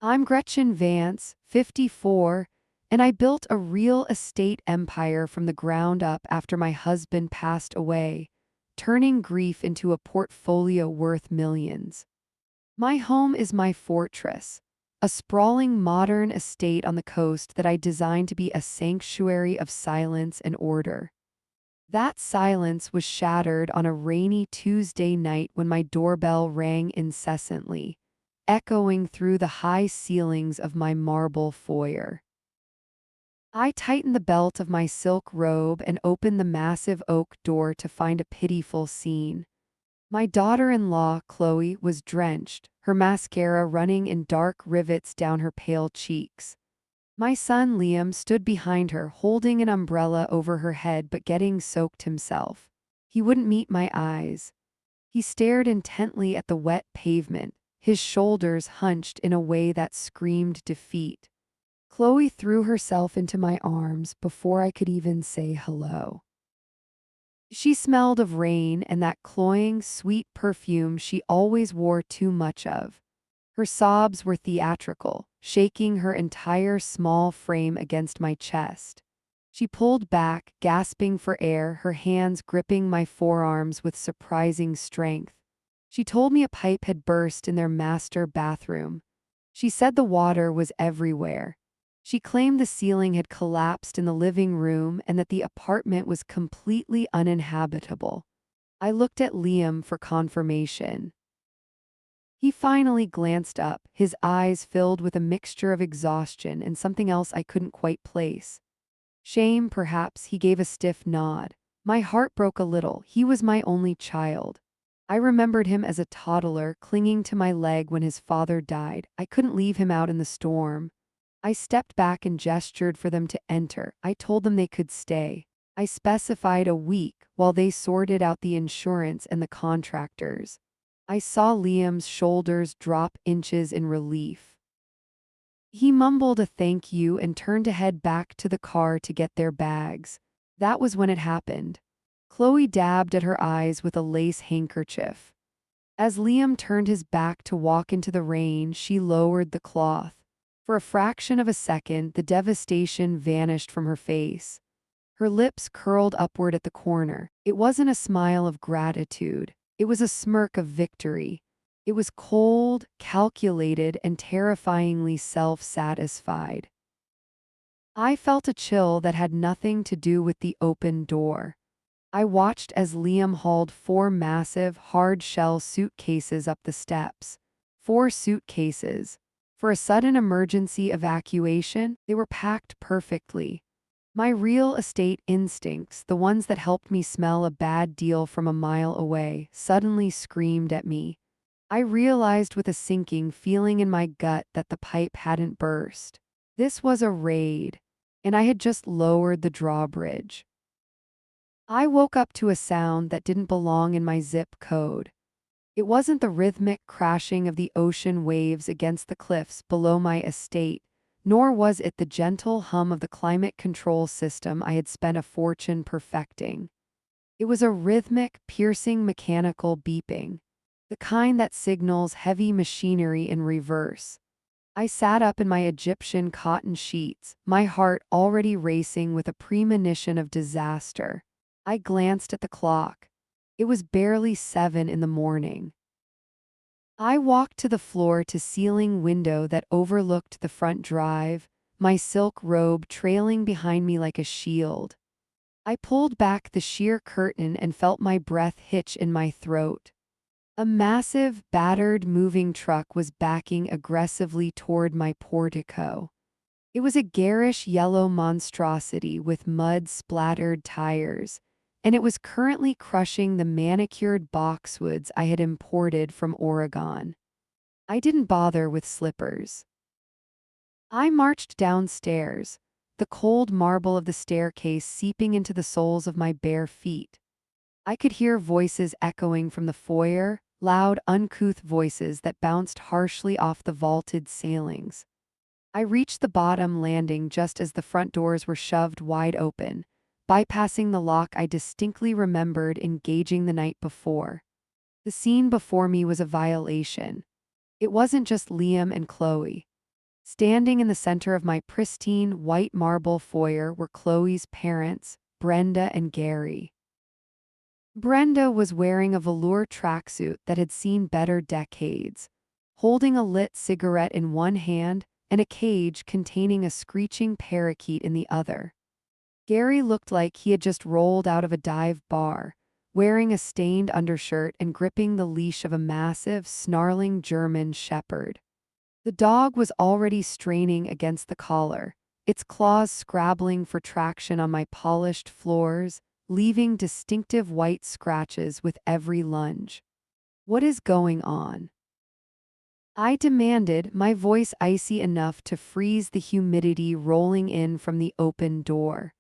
I'm Gretchen Vance, 54, and I built a real estate empire from the ground up after my husband passed away, turning grief into a portfolio worth millions. My home is my fortress, a sprawling modern estate on the coast that I designed to be a sanctuary of silence and order. That silence was shattered on a rainy Tuesday night when my doorbell rang incessantly, echoing through the high ceilings of my marble foyer. I tightened the belt of my silk robe and opened the massive oak door to find a pitiful scene. My daughter-in-law, Chloe, was drenched, her mascara running in dark rivets down her pale cheeks. My son Liam stood behind her, holding an umbrella over her head but getting soaked himself. He wouldn't meet my eyes. He stared intently at the wet pavement, his shoulders hunched in a way that screamed defeat. Chloe threw herself into my arms before I could even say hello. She smelled of rain and that cloying, sweet perfume she always wore too much of. Her sobs were theatrical, shaking her entire small frame against my chest. She pulled back, gasping for air, her hands gripping my forearms with surprising strength. She told me a pipe had burst in their master bathroom. She said the water was everywhere. She claimed the ceiling had collapsed in the living room and that the apartment was completely uninhabitable. I looked at Liam for confirmation. He finally glanced up, his eyes filled with a mixture of exhaustion and something else I couldn't quite place. Shame, perhaps. He gave a stiff nod. My heart broke a little. He was my only child. I remembered him as a toddler, clinging to my leg when his father died. I couldn't leave him out in the storm. I stepped back and gestured for them to enter. I told them they could stay. I specified a week while they sorted out the insurance and the contractors. I saw Liam's shoulders drop inches in relief. He mumbled a thank you and turned to head back to the car to get their bags. That was when it happened. Chloe dabbed at her eyes with a lace handkerchief. As Liam turned his back to walk into the rain, she lowered the cloth. For a fraction of a second, the devastation vanished from her face. Her lips curled upward at the corner. It wasn't a smile of gratitude. It was a smirk of victory. It was cold, calculated, and terrifyingly self-satisfied. I felt a chill that had nothing to do with the open door. I watched as Liam hauled 4 massive, hard-shell suitcases up the steps. 4 suitcases. For a sudden emergency evacuation, they were packed perfectly. My real estate instincts, the ones that helped me smell a bad deal from a mile away, suddenly screamed at me. I realized with a sinking feeling in my gut that the pipe hadn't burst. This was a raid, and I had just lowered the drawbridge. I woke up to a sound that didn't belong in my zip code. It wasn't the rhythmic crashing of the ocean waves against the cliffs below my estate, nor was it the gentle hum of the climate control system I had spent a fortune perfecting. It was a rhythmic, piercing mechanical beeping, the kind that signals heavy machinery in reverse. I sat up in my Egyptian cotton sheets, my heart already racing with a premonition of disaster. I glanced at the clock. It was barely 7 in the morning. I walked to the floor-to-ceiling window that overlooked the front drive, my silk robe trailing behind me like a shield. I pulled back the sheer curtain and felt my breath hitch in my throat. A massive, battered moving truck was backing aggressively toward my portico. It was a garish yellow monstrosity with mud-splattered tires, and it was currently crushing the manicured boxwoods I had imported from Oregon. I didn't bother with slippers. I marched downstairs, the cold marble of the staircase seeping into the soles of my bare feet. I could hear voices echoing from the foyer, loud, uncouth voices that bounced harshly off the vaulted ceilings. I reached the bottom landing just as the front doors were shoved wide open, bypassing the lock I distinctly remembered engaging the night before. The scene before me was a violation. It wasn't just Liam and Chloe. Standing in the center of my pristine white marble foyer were Chloe's parents, Brenda and Gary. Brenda was wearing a velour tracksuit that had seen better decades, holding a lit cigarette in one hand and a cage containing a screeching parakeet in the other. Gary looked like he had just rolled out of a dive bar, wearing a stained undershirt and gripping the leash of a massive, snarling German shepherd. The dog was already straining against the collar, its claws scrabbling for traction on my polished floors, leaving distinctive white scratches with every lunge. "What is going on?" I demanded, my voice icy enough to freeze the humidity rolling in from the open door.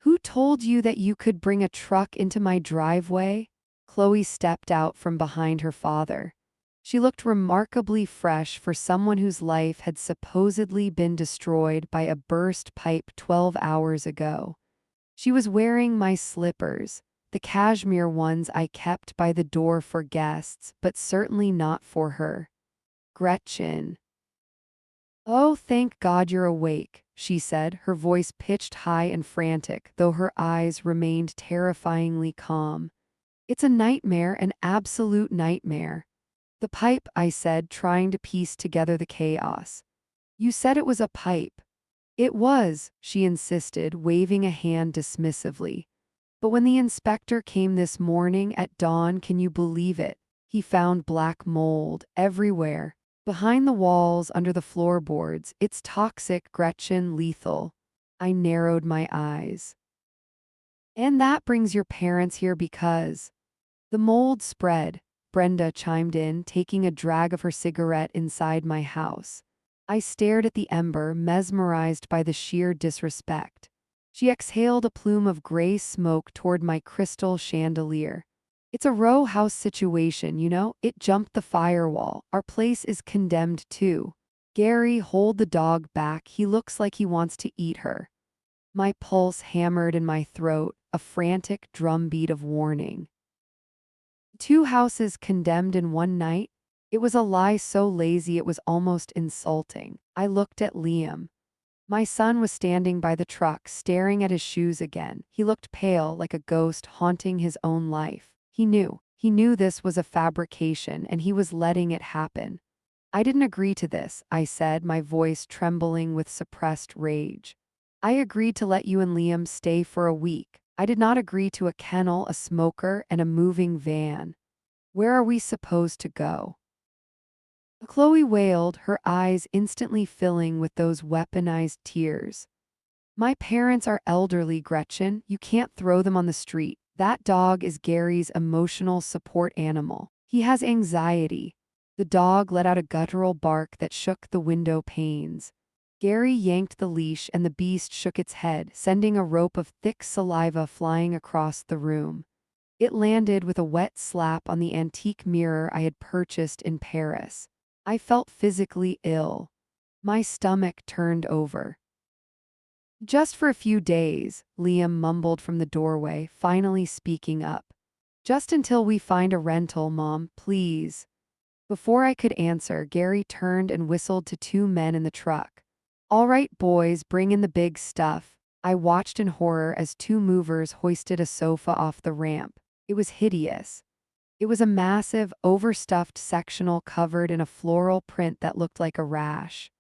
"Who told you that you could bring a truck into my driveway?" Chloe stepped out from behind her father. She looked remarkably fresh for someone whose life had supposedly been destroyed by a burst pipe 12 hours ago. She was wearing my slippers, the cashmere ones I kept by the door for guests, but certainly not for her. "Gretchen." "Oh, thank God you're awake," she said, her voice pitched high and frantic, though her eyes remained terrifyingly calm. "It's a nightmare, an absolute nightmare." "The pipe," I said, trying to piece together the chaos. "You said it was a pipe." "It was," she insisted, waving a hand dismissively. "But when the inspector came this morning at dawn, can you believe it? He found black mold everywhere. Behind the walls, under the floorboards. It's toxic, Gretchen, lethal." I narrowed my eyes. "And that brings your parents here because—" "The mold spread," Brenda chimed in, taking a drag of her cigarette inside my house. I stared at the ember, mesmerized by the sheer disrespect. She exhaled a plume of gray smoke toward my crystal chandelier. "It's a row house situation, you know. It jumped the firewall. Our place is condemned too." "Gary, hold the dog back. He looks like he wants to eat her." My pulse hammered in my throat, a frantic drumbeat of warning. 2 houses condemned in one night? It was a lie so lazy it was almost insulting. I looked at Liam. My son was standing by the truck, staring at his shoes again. He looked pale, like a ghost haunting his own life. He knew this was a fabrication, and he was letting it happen. "I didn't agree to this," I said, my voice trembling with suppressed rage. "I agreed to let you and Liam stay for a week. I did not agree to a kennel, a smoker, and a moving van. Where are we supposed to go?" Chloe wailed, her eyes instantly filling with those weaponized tears. "My parents are elderly, Gretchen. You can't throw them on the street. That dog is Gary's emotional support animal. He has anxiety." The dog let out a guttural bark that shook the window panes. Gary yanked the leash and the beast shook its head, sending a rope of thick saliva flying across the room. It landed with a wet slap on the antique mirror I had purchased in Paris. I felt physically ill. My stomach turned over. "Just for a few days," Liam mumbled from the doorway, finally speaking up. "Just until we find a rental, Mom, please." Before I could answer, Gary turned and whistled to 2 men in the truck. "All right, boys, bring in the big stuff." I watched in horror as 2 movers hoisted a sofa off the ramp. It was hideous. It was a massive, overstuffed sectional covered in a floral print that looked like a rash.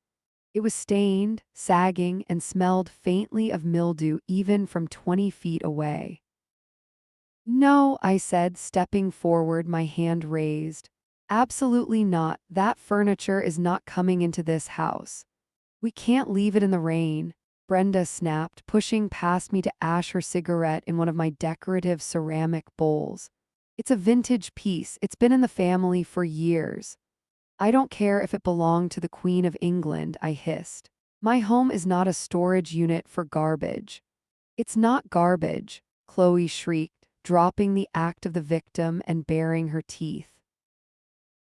It was stained, sagging, and smelled faintly of mildew even from 20 feet away. "No," I said, stepping forward, my hand raised. "Absolutely not. That furniture is not coming into this house. We can't leave it in the rain," Brenda snapped, pushing past me to ash her cigarette in one of my decorative ceramic bowls. "It's a vintage piece. It's been in the family for years." "I don't care if it belonged to the Queen of England," I hissed. "My home is not a storage unit for garbage." "It's not garbage," Chloe shrieked, dropping the act of the victim and baring her teeth.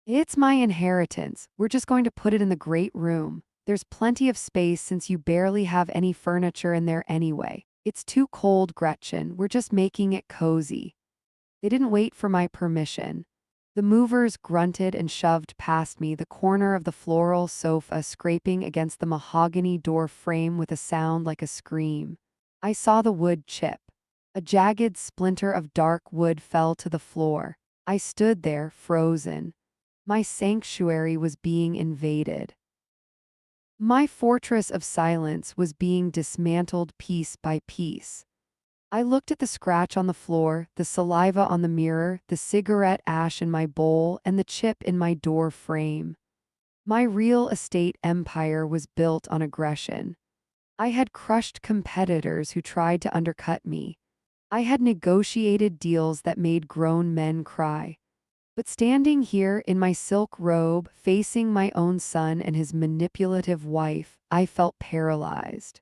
"It's my inheritance. We're just going to put it in the great room. There's plenty of space since you barely have any furniture in there anyway. It's too cold, Gretchen. We're just making it cozy." They didn't wait for my permission. The movers grunted and shoved past me, the corner of the floral sofa scraping against the mahogany door frame with a sound like a scream. I saw the wood chip. A jagged splinter of dark wood fell to the floor. I stood there, frozen. My sanctuary was being invaded. My fortress of silence was being dismantled piece by piece. I looked at the scratch on the floor, the saliva on the mirror, the cigarette ash in my bowl, and the chip in my door frame. My real estate empire was built on aggression. I had crushed competitors who tried to undercut me. I had negotiated deals that made grown men cry. But standing here in my silk robe, facing my own son and his manipulative wife, I felt paralyzed.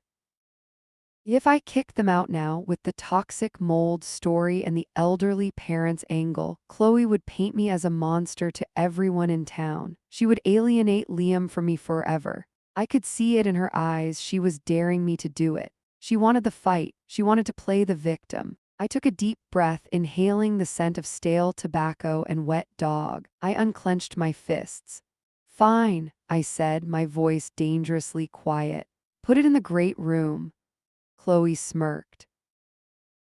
If I kicked them out now, with the toxic mold story and the elderly parents angle, Chloe would paint me as a monster to everyone in town. She would alienate Liam from me forever. I could see it in her eyes. She was daring me to do it. She wanted the fight. She wanted to play the victim. I took a deep breath, inhaling the scent of stale tobacco and wet dog. I unclenched my fists. "Fine," I said, my voice dangerously quiet. "Put it in the great room." Chloe smirked.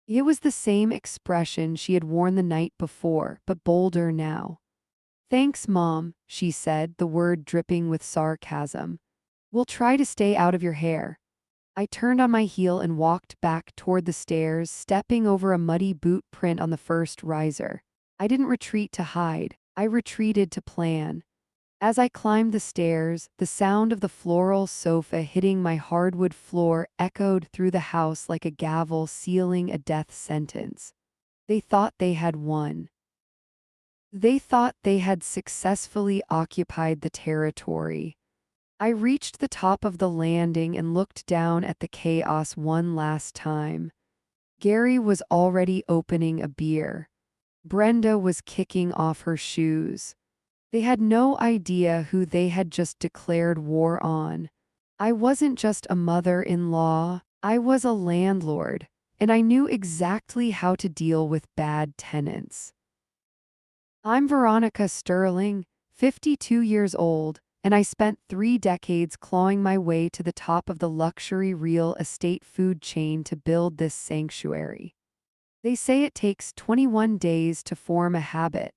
It was the same expression she had worn the night before, but bolder now. "Thanks, Mom," she said, the word dripping with sarcasm. "We'll try to stay out of your hair." I turned on my heel and walked back toward the stairs, stepping over a muddy boot print on the first riser. I didn't retreat to hide. I retreated to plan. As I climbed the stairs, the sound of the floral sofa hitting my hardwood floor echoed through the house like a gavel sealing a death sentence. They thought they had won. They thought they had successfully occupied the territory. I reached the top of the landing and looked down at the chaos one last time. Gary was already opening a beer. Brenda was kicking off her shoes. They had no idea who they had just declared war on. I wasn't just a mother-in-law, I was a landlord, and I knew exactly how to deal with bad tenants. I'm Veronica Sterling, 52 years old, and I spent 3 decades clawing my way to the top of the luxury real estate food chain to build this sanctuary. They say it takes 21 days to form a habit,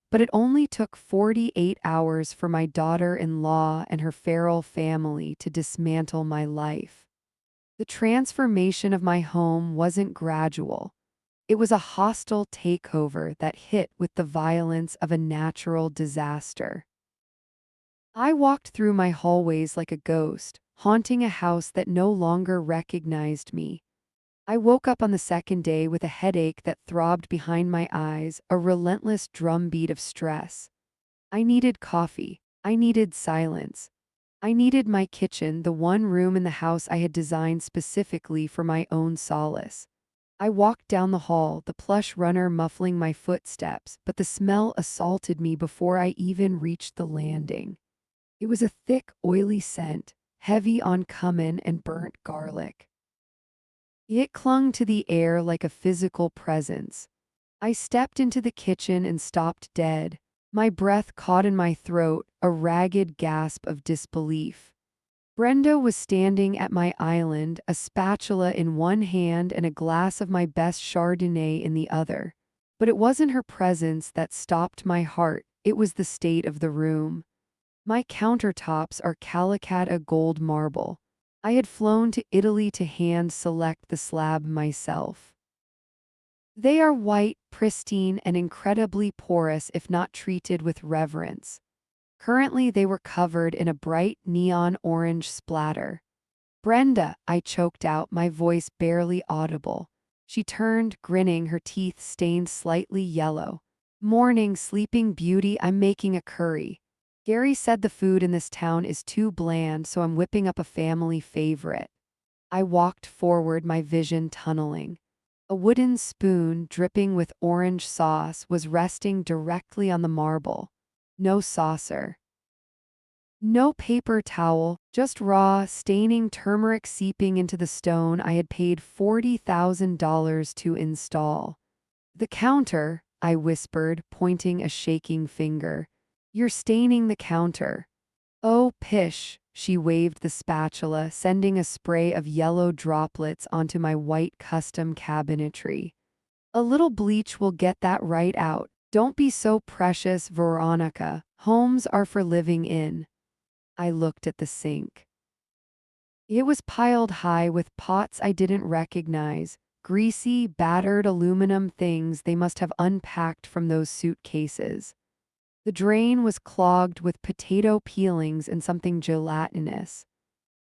but it only took 48 hours for my daughter-in-law and her feral family to dismantle my life. The transformation of my home wasn't gradual. It was a hostile takeover that hit with the violence of a natural disaster. I walked through my hallways like a ghost, haunting a house that no longer recognized me. I woke up on the second day with a headache that throbbed behind my eyes, a relentless drumbeat of stress. I needed coffee. I needed silence. I needed my kitchen, the one room in the house I had designed specifically for my own solace. I walked down the hall, the plush runner muffling my footsteps, but the smell assaulted me before I even reached the landing. It was a thick, oily scent, heavy on cumin and burnt garlic. It clung to the air like a physical presence. I stepped into the kitchen and stopped dead, my breath caught in my throat, a ragged gasp of disbelief. Brenda was standing at my island, a spatula in one hand and a glass of my best Chardonnay in the other. But it wasn't her presence that stopped my heart, it was the state of the room. My countertops are Calicut gold marble. I had flown to Italy to hand-select the slab myself. They are white, pristine, and incredibly porous if not treated with reverence. Currently they were covered in a bright neon orange splatter. "Brenda," I choked out, my voice barely audible. She turned, grinning, her teeth stained slightly yellow. "Morning, sleeping beauty, I'm making a curry. Gary said the food in this town is too bland, so I'm whipping up a family favorite." I walked forward, my vision tunneling. A wooden spoon, dripping with orange sauce, was resting directly on the marble. No saucer. No paper towel, just raw, staining turmeric seeping into the stone I had paid $40,000 to install. The counter, I whispered, pointing a shaking finger. You're staining the counter. Oh, pish, she waved the spatula, sending a spray of yellow droplets onto my white custom cabinetry. A little bleach will get that right out. Don't be so precious, Veronica. Homes are for living in. I looked at the sink. It was piled high with pots I didn't recognize, greasy, battered aluminum things they must have unpacked from those suitcases. The drain was clogged with potato peelings and something gelatinous.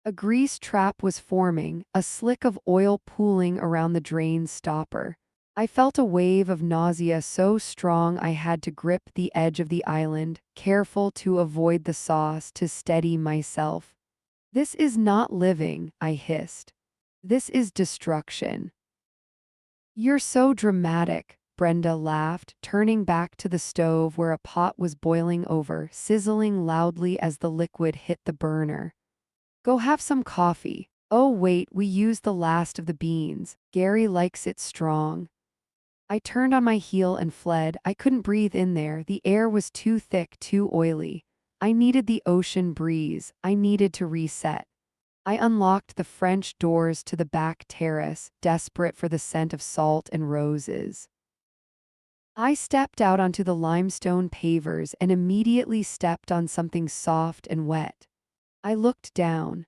A grease trap was forming, a slick of oil pooling around the drain's stopper. I felt a wave of nausea so strong I had to grip the edge of the island, careful to avoid the sauce to steady myself. This is not living, I hissed. This is destruction. You're so dramatic, Brenda laughed, turning back to the stove where a pot was boiling over, sizzling loudly as the liquid hit the burner. Go have some coffee. Oh wait, we used the last of the beans. Gary likes it strong. I turned on my heel and fled. I couldn't breathe in there. The air was too thick, too oily. I needed the ocean breeze. I needed to reset. I unlocked the French doors to the back terrace, desperate for the scent of salt and roses. I stepped out onto the limestone pavers and immediately stepped on something soft and wet. I looked down.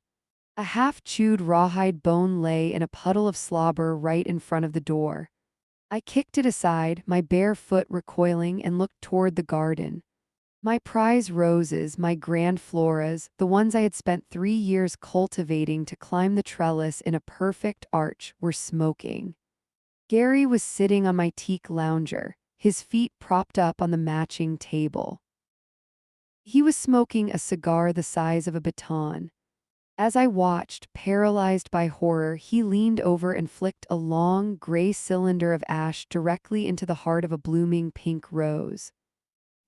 A half-chewed rawhide bone lay in a puddle of slobber right in front of the door. I kicked it aside, my bare foot recoiling, and looked toward the garden. My prize roses, my grand floras, the ones I had spent 3 years cultivating to climb the trellis in a perfect arch, were smoking. Gary was sitting on my teak lounger, his feet propped up on the matching table. He was smoking a cigar the size of a baton. As I watched, paralyzed by horror, he leaned over and flicked a long, gray cylinder of ash directly into the heart of a blooming pink rose.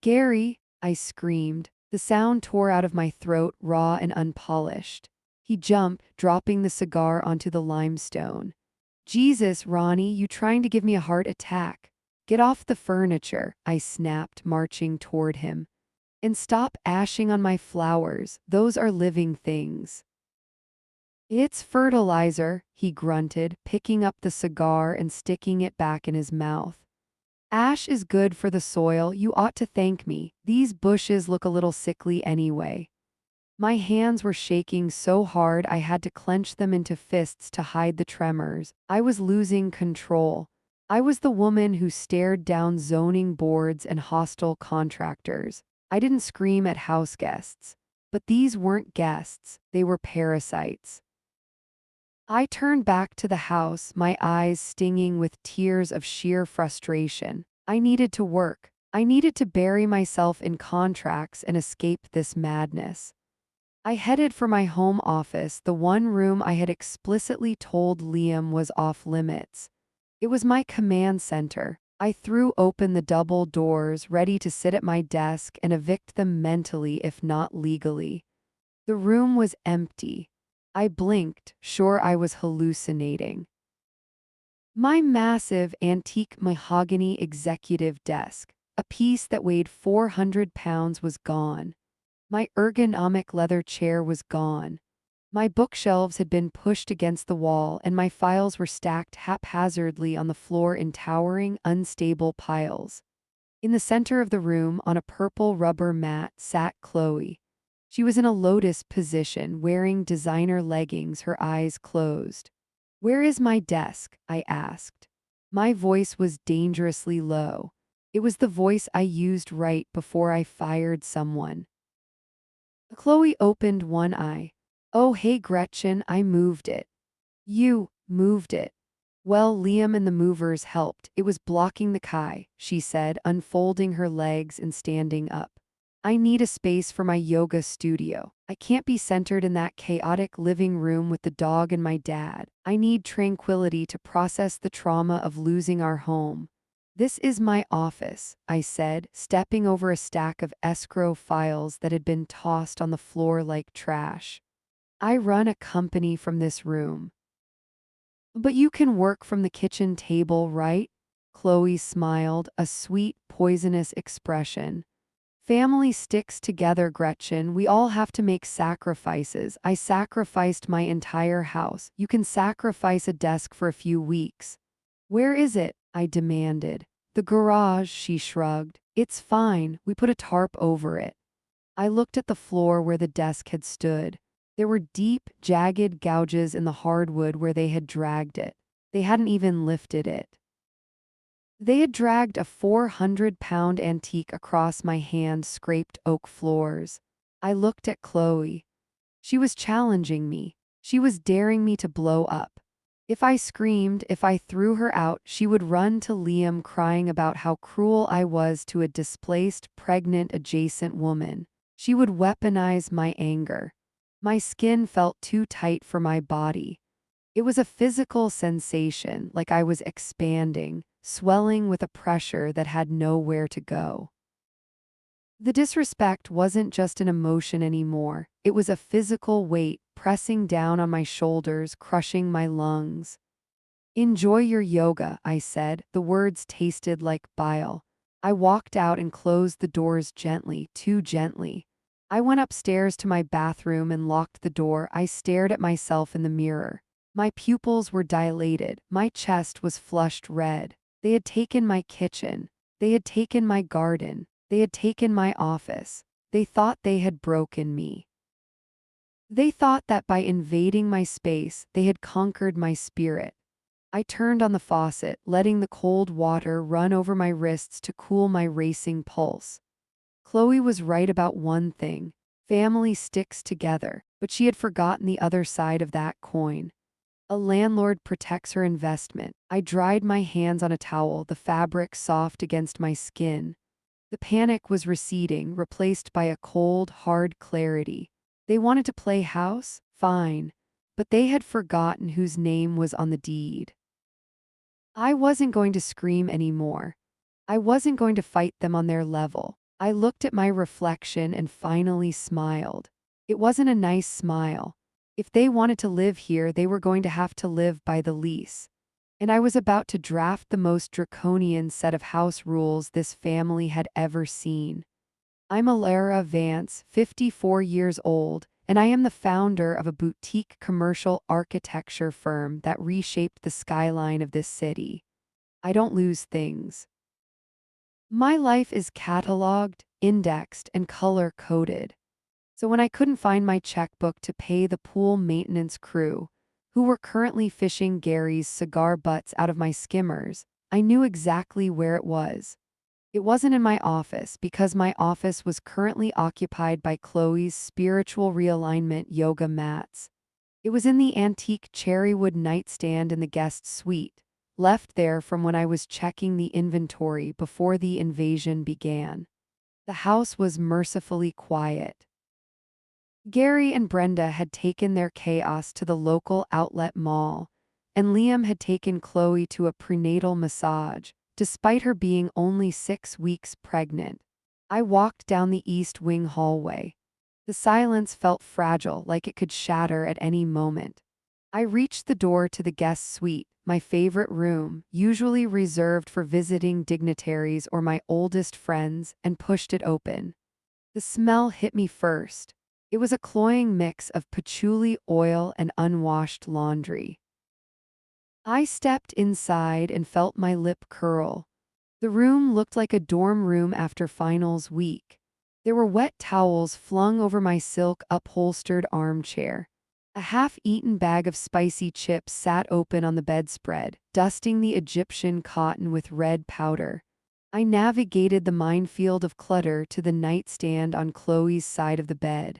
Gary, I screamed. The sound tore out of my throat, raw and unpolished. He jumped, dropping the cigar onto the limestone. Jesus, Ronnie, you trying to give me a heart attack? Get off the furniture, I snapped, marching toward him. And stop ashing on my flowers, those are living things. It's fertilizer, he grunted, picking up the cigar and sticking it back in his mouth. Ash is good for the soil, you ought to thank me. These bushes look a little sickly anyway. My hands were shaking so hard I had to clench them into fists to hide the tremors. I was losing control. I was the woman who stared down zoning boards and hostile contractors. I didn't scream at house guests. But these weren't guests, they were parasites. I turned back to the house, my eyes stinging with tears of sheer frustration. I needed to work. I needed to bury myself in contracts and escape this madness. I headed for my home office, the one room I had explicitly told Liam was off limits. It was my command center. I threw open the double doors, ready to sit at my desk and evict them mentally if not legally. The room was empty. I blinked, sure I was hallucinating. My massive antique mahogany executive desk, a piece that weighed 400 pounds, was gone. My ergonomic leather chair was gone. My bookshelves had been pushed against the wall and my files were stacked haphazardly on the floor in towering, unstable piles. In the center of the room, on a purple rubber mat, sat Chloe. She was in a lotus position, wearing designer leggings, her eyes closed. "Where is my desk?" I asked. My voice was dangerously low. It was the voice I used right before I fired someone. Chloe opened one eye. "Oh, hey Gretchen, I moved it." "You moved it?" "Well, Liam and the movers helped. It was blocking the Kai," she said, unfolding her legs and standing up. "I need a space for my yoga studio. I can't be centered in that chaotic living room with the dog and my dad. I need tranquility to process the trauma of losing our home." "This is my office," I said, stepping over a stack of escrow files that had been tossed on the floor like trash. "I run a company from this room." "But you can work from the kitchen table, right?" Chloe smiled, a sweet, poisonous expression. Family sticks together, Gretchen. We all have to make sacrifices. I sacrificed my entire house. You can sacrifice a desk for a few weeks. Where is it? I demanded. The garage, she shrugged. It's fine. We put a tarp over it. I looked at the floor where the desk had stood. There were deep, jagged gouges in the hardwood where they had dragged it. They hadn't even lifted it. They had dragged a 400-pound antique across my hand-scraped oak floors. I looked at Chloe. She was challenging me. She was daring me to blow up. If I screamed, if I threw her out, she would run to Liam crying about how cruel I was to a displaced, pregnant, adjacent woman. She would weaponize my anger. My skin felt too tight for my body. It was a physical sensation, like I was expanding, swelling with a pressure that had nowhere to go. The disrespect wasn't just an emotion anymore. It was a physical weight pressing down on my shoulders, crushing my lungs. Enjoy your yoga, I said. The words tasted like bile. I walked out and closed the doors gently, too gently. I went upstairs to my bathroom and locked the door. I stared at myself in the mirror. My pupils were dilated. My chest was flushed red. They had taken my kitchen. They had taken my garden. They had taken my office. They thought they had broken me. They thought that by invading my space, they had conquered my spirit. I turned on the faucet, letting the cold water run over my wrists to cool my racing pulse. Chloe was right about one thing. Family sticks together, but she had forgotten the other side of that coin. A landlord protects her investment. I dried my hands on a towel, the fabric soft against my skin. The panic was receding, replaced by a cold, hard clarity. They wanted to play house? Fine. But they had forgotten whose name was on the deed. I wasn't going to scream anymore. I wasn't going to fight them on their level. I looked at my reflection and finally smiled. It wasn't a nice smile. If they wanted to live here, they were going to have to live by the lease. And I was about to draft the most draconian set of house rules this family had ever seen. I'm Alara Vance, 54 years old, and I am the founder of a boutique commercial architecture firm that reshaped the skyline of this city. I don't lose things. My life is cataloged, indexed, and color-coded. So when I couldn't find my checkbook to pay the pool maintenance crew, who were currently fishing Gary's cigar butts out of my skimmers, I knew exactly where it was. It wasn't in my office because my office was currently occupied by Chloe's spiritual realignment yoga mats. It was in the antique cherrywood nightstand in the guest suite, left there from when I was checking the inventory before the invasion began. The house was mercifully quiet. Gary and Brenda had taken their chaos to the local outlet mall, and Liam had taken Chloe to a prenatal massage, despite her being only 6 weeks pregnant. I walked down the East Wing hallway. The silence felt fragile, like it could shatter at any moment. I reached the door to the guest suite, my favorite room, usually reserved for visiting dignitaries or my oldest friends, and pushed it open. The smell hit me first. It was a cloying mix of patchouli oil and unwashed laundry. I stepped inside and felt my lip curl. The room looked like a dorm room after finals week. There were wet towels flung over my silk upholstered armchair. A half-eaten bag of spicy chips sat open on the bedspread, dusting the Egyptian cotton with red powder. I navigated the minefield of clutter to the nightstand on Chloe's side of the bed.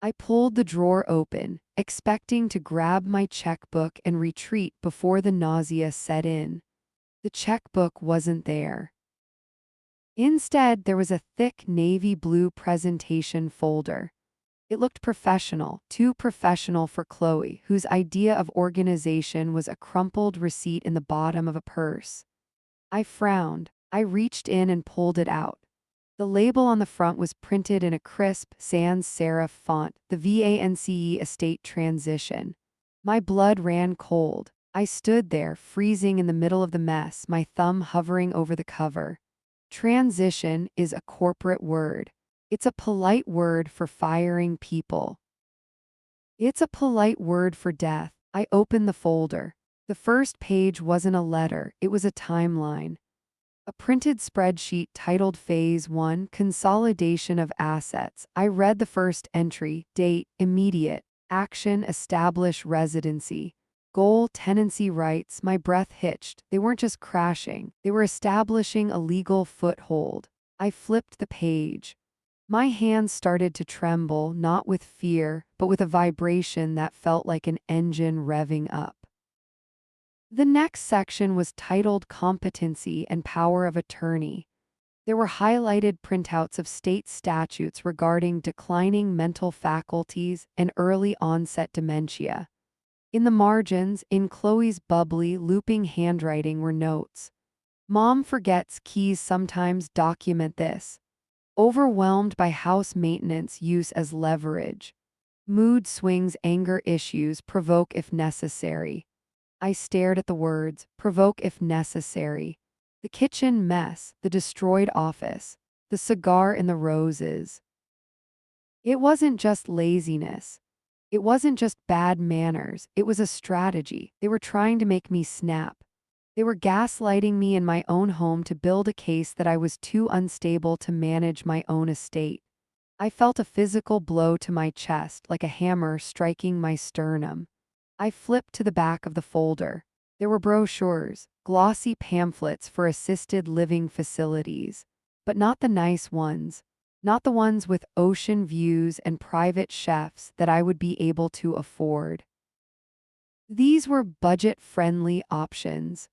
I pulled the drawer open, expecting to grab my checkbook and retreat before the nausea set in. The checkbook wasn't there. Instead, there was a thick navy blue presentation folder. It looked professional, too professional for Chloe, whose idea of organization was a crumpled receipt in the bottom of a purse. I frowned. I reached in and pulled it out. The label on the front was printed in a crisp, sans serif font, the VANCE estate transition. My blood ran cold. I stood there, freezing in the middle of the mess, my thumb hovering over the cover. Transition is a corporate word. It's a polite word for firing people. It's a polite word for death. I opened the folder. The first page wasn't a letter, it was a timeline. A printed spreadsheet titled Phase 1 Consolidation of Assets. I read the first entry, date, immediate, action, establish residency. Goal, tenancy rights. My breath hitched. They weren't just crashing, they were establishing a legal foothold. I flipped the page. My hands started to tremble, not with fear, but with a vibration that felt like an engine revving up. The next section was titled Competency and Power of Attorney. There were highlighted printouts of state statutes regarding declining mental faculties and early onset dementia. In the margins, in Chloe's bubbly, looping handwriting, were notes. Mom forgets keys sometimes document this. Overwhelmed by house maintenance use as leverage. Mood swings, anger issues, provoke if necessary. I stared at the words, provoke if necessary. The kitchen mess, the destroyed office, the cigar in the roses. It wasn't just laziness. It wasn't just bad manners. It was a strategy. They were trying to make me snap. They were gaslighting me in my own home to build a case that I was too unstable to manage my own estate. I felt a physical blow to my chest, like a hammer striking my sternum. I flipped to the back of the folder. There were brochures, glossy pamphlets for assisted living facilities. But not the nice ones. Not the ones with ocean views and private chefs that I would be able to afford. These were budget-friendly options.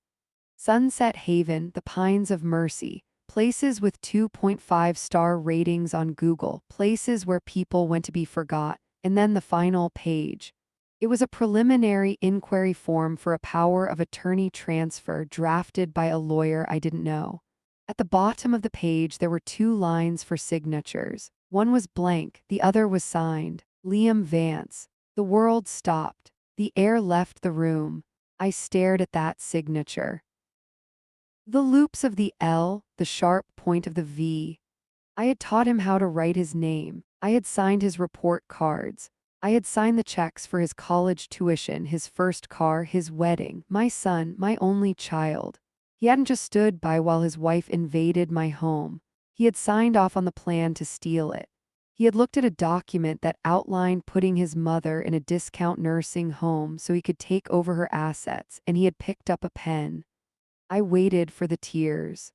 Sunset Haven, the Pines of Mercy, places with 2.5-star ratings on Google, places where people went to be forgot, and then the final page. It was a preliminary inquiry form for a power of attorney transfer drafted by a lawyer I didn't know. At the bottom of the page there were 2 lines for signatures. One was blank, the other was signed. Liam Vance. The world stopped. The air left the room. I stared at that signature. The loops of the L, the sharp point of the V. I had taught him how to write his name. I had signed his report cards. I had signed the checks for his college tuition, his first car, his wedding, my son, my only child. He hadn't just stood by while his wife invaded my home. He had signed off on the plan to steal it. He had looked at a document that outlined putting his mother in a discount nursing home so he could take over her assets, and he had picked up a pen. I waited for the tears.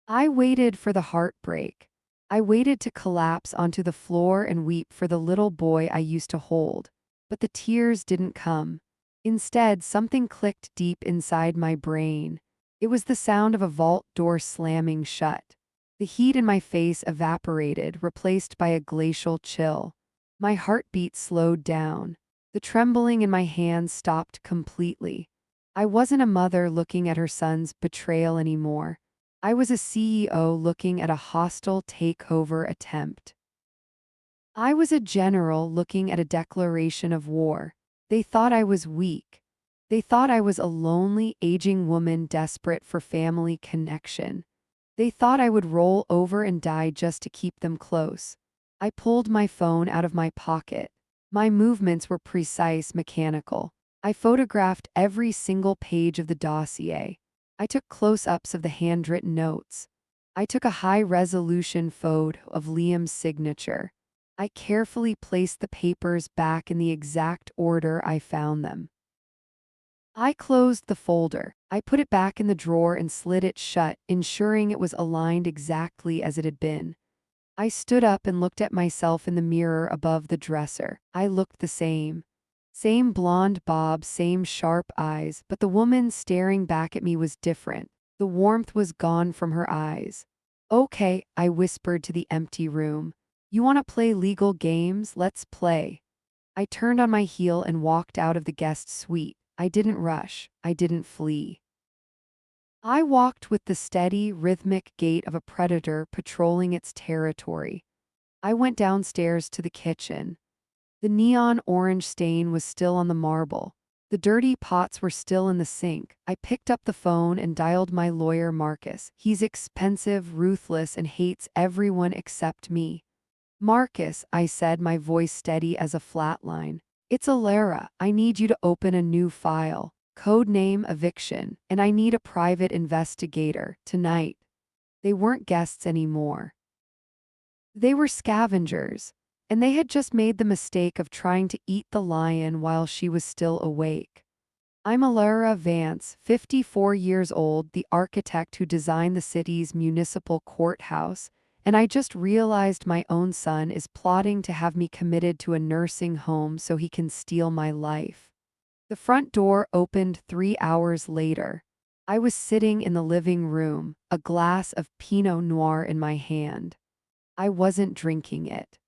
I waited for the heartbreak. I waited to collapse onto the floor and weep for the little boy I used to hold. But the tears didn't come. Instead, something clicked deep inside my brain. It was the sound of a vault door slamming shut. The heat in my face evaporated, replaced by a glacial chill. My heartbeat slowed down. The trembling in my hands stopped completely. I wasn't a mother looking at her son's betrayal anymore. I was a CEO looking at a hostile takeover attempt. I was a general looking at a declaration of war. They thought I was weak. They thought I was a lonely, aging woman desperate for family connection. They thought I would roll over and die just to keep them close. I pulled my phone out of my pocket. My movements were precise, mechanical. I photographed every single page of the dossier. I took close-ups of the handwritten notes. I took a high-resolution photo of Liam's signature. I carefully placed the papers back in the exact order I found them. I closed the folder. I put it back in the drawer and slid it shut, ensuring it was aligned exactly as it had been. I stood up and looked at myself in the mirror above the dresser. I looked the same. Same blonde bob, same sharp eyes, but the woman staring back at me was different. The warmth was gone from her eyes. "Okay," I whispered to the empty room. "You want to play legal games? Let's play." I turned on my heel and walked out of the guest suite. I didn't rush. I didn't flee. I walked with the steady, rhythmic gait of a predator patrolling its territory. I went downstairs to the kitchen. The neon orange stain was still on the marble. The dirty pots were still in the sink. I picked up the phone and dialed my lawyer Marcus. He's expensive, ruthless, and hates everyone except me. Marcus, I said, my voice steady as a flat line. It's Alara. I need you to open a new file. Code name eviction. And I need a private investigator, tonight. They weren't guests anymore. They were scavengers. And they had just made the mistake of trying to eat the lion while she was still awake. I'm Alara Vance, 54 years old, the architect who designed the city's municipal courthouse, and I just realized my own son is plotting to have me committed to a nursing home so he can steal my life. The front door opened 3 hours later. I was sitting in the living room, a glass of Pinot Noir in my hand. I wasn't drinking it.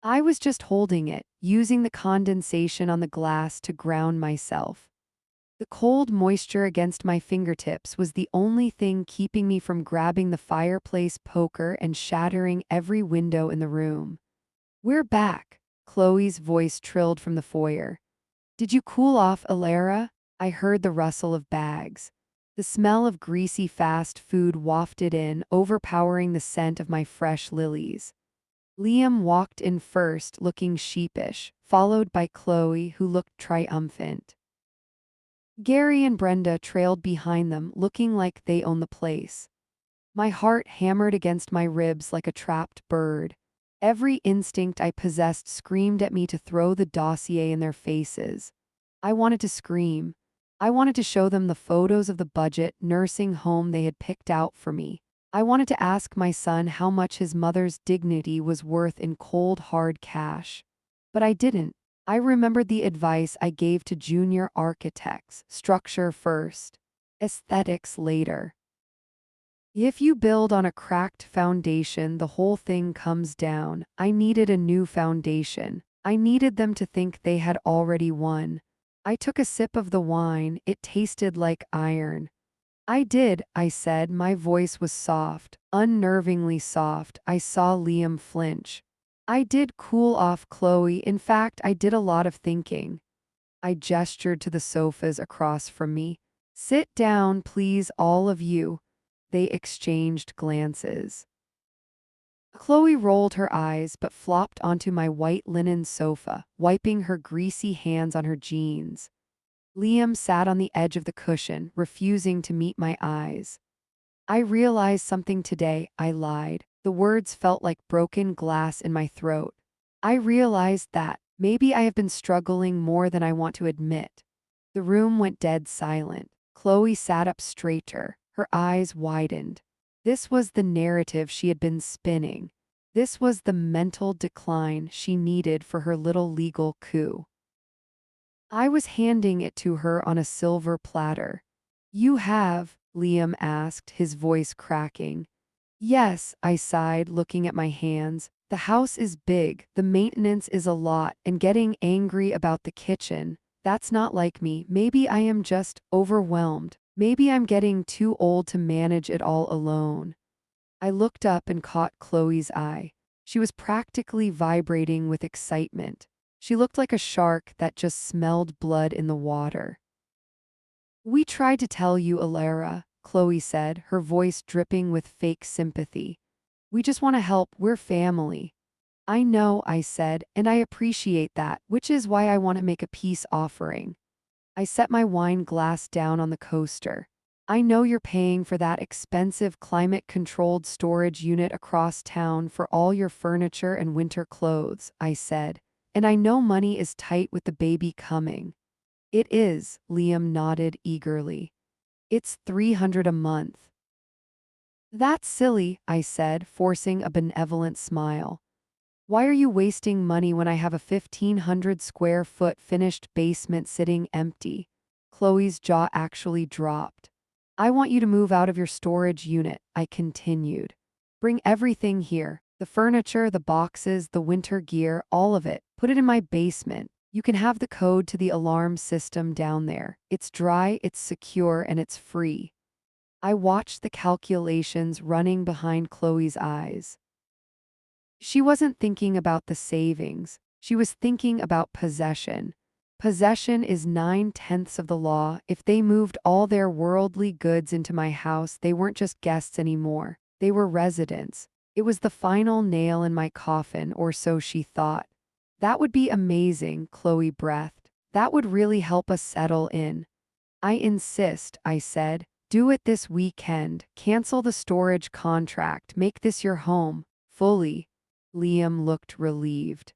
I was just holding it, using the condensation on the glass to ground myself. The cold moisture against my fingertips was the only thing keeping me from grabbing the fireplace poker and shattering every window in the room. "We're back," Chloe's voice trilled from the foyer. "Did you cool off, Alara?" I heard the rustle of bags. The smell of greasy fast food wafted in, overpowering the scent of my fresh lilies. Liam walked in first, looking sheepish, followed by Chloe, who looked triumphant. Gary and Brenda trailed behind them, looking like they owned the place. My heart hammered against my ribs like a trapped bird. Every instinct I possessed screamed at me to throw the dossier in their faces. I wanted to scream. I wanted to show them the photos of the budget nursing home they had picked out for me. I wanted to ask my son how much his mother's dignity was worth in cold, hard cash. But I didn't. I remembered the advice I gave to junior architects: structure first, aesthetics later. If you build on a cracked foundation, the whole thing comes down. I needed a new foundation. I needed them to think they had already won. I took a sip of the wine. It tasted like iron. "I did," I said. My voice was soft, unnervingly soft. I saw Liam flinch. "I did cool off, Chloe. In fact, I did a lot of thinking." I gestured to the sofas across from me. "Sit down, please, all of you." They exchanged glances. Chloe rolled her eyes but flopped onto my white linen sofa, wiping her greasy hands on her jeans. Liam sat on the edge of the cushion, refusing to meet my eyes. "I realized something today," I lied. The words felt like broken glass in my throat. "I realized that maybe I have been struggling more than I want to admit." The room went dead silent. Chloe sat up straighter. Her eyes widened. This was the narrative she had been spinning. This was the mental decline she needed for her little legal coup. I was handing it to her on a silver platter. "You have?" Liam asked, his voice cracking. "Yes," I sighed, looking at my hands. "The house is big, the maintenance is a lot, and getting angry about the kitchen. That's not like me. Maybe I am just overwhelmed. Maybe I'm getting too old to manage it all alone." I looked up and caught Chloe's eye. She was practically vibrating with excitement. She looked like a shark that just smelled blood in the water. "We tried to tell you, Alara," Chloe said, her voice dripping with fake sympathy. "We just want to help. We're family." "I know," I said, "and I appreciate that, which is why I want to make a peace offering." I set my wine glass down on the coaster. "I know you're paying for that expensive climate-controlled storage unit across town for all your furniture and winter clothes," I said. "And I know money is tight with the baby coming." "It is," Liam nodded eagerly. "It's $300 a month." "That's silly," I said, forcing a benevolent smile. "Why are you wasting money when I have a 1,500 square foot finished basement sitting empty?" Chloe's jaw actually dropped. "I want you to move out of your storage unit," I continued. "Bring everything here. The furniture, the boxes, the winter gear, all of it. Put it in my basement. You can have the code to the alarm system down there. It's dry, it's secure, and it's free." I watched the calculations running behind Chloe's eyes. She wasn't thinking about the savings. She was thinking about possession. Possession is 9/10 of the law. If they moved all their worldly goods into my house, they weren't just guests anymore. They were residents. It was the final nail in my coffin, or so she thought. That would be amazing, Chloe breathed. That would really help us settle in. I insist, I said. Do it this weekend. Cancel the storage contract. Make this your home. Fully. Liam looked relieved.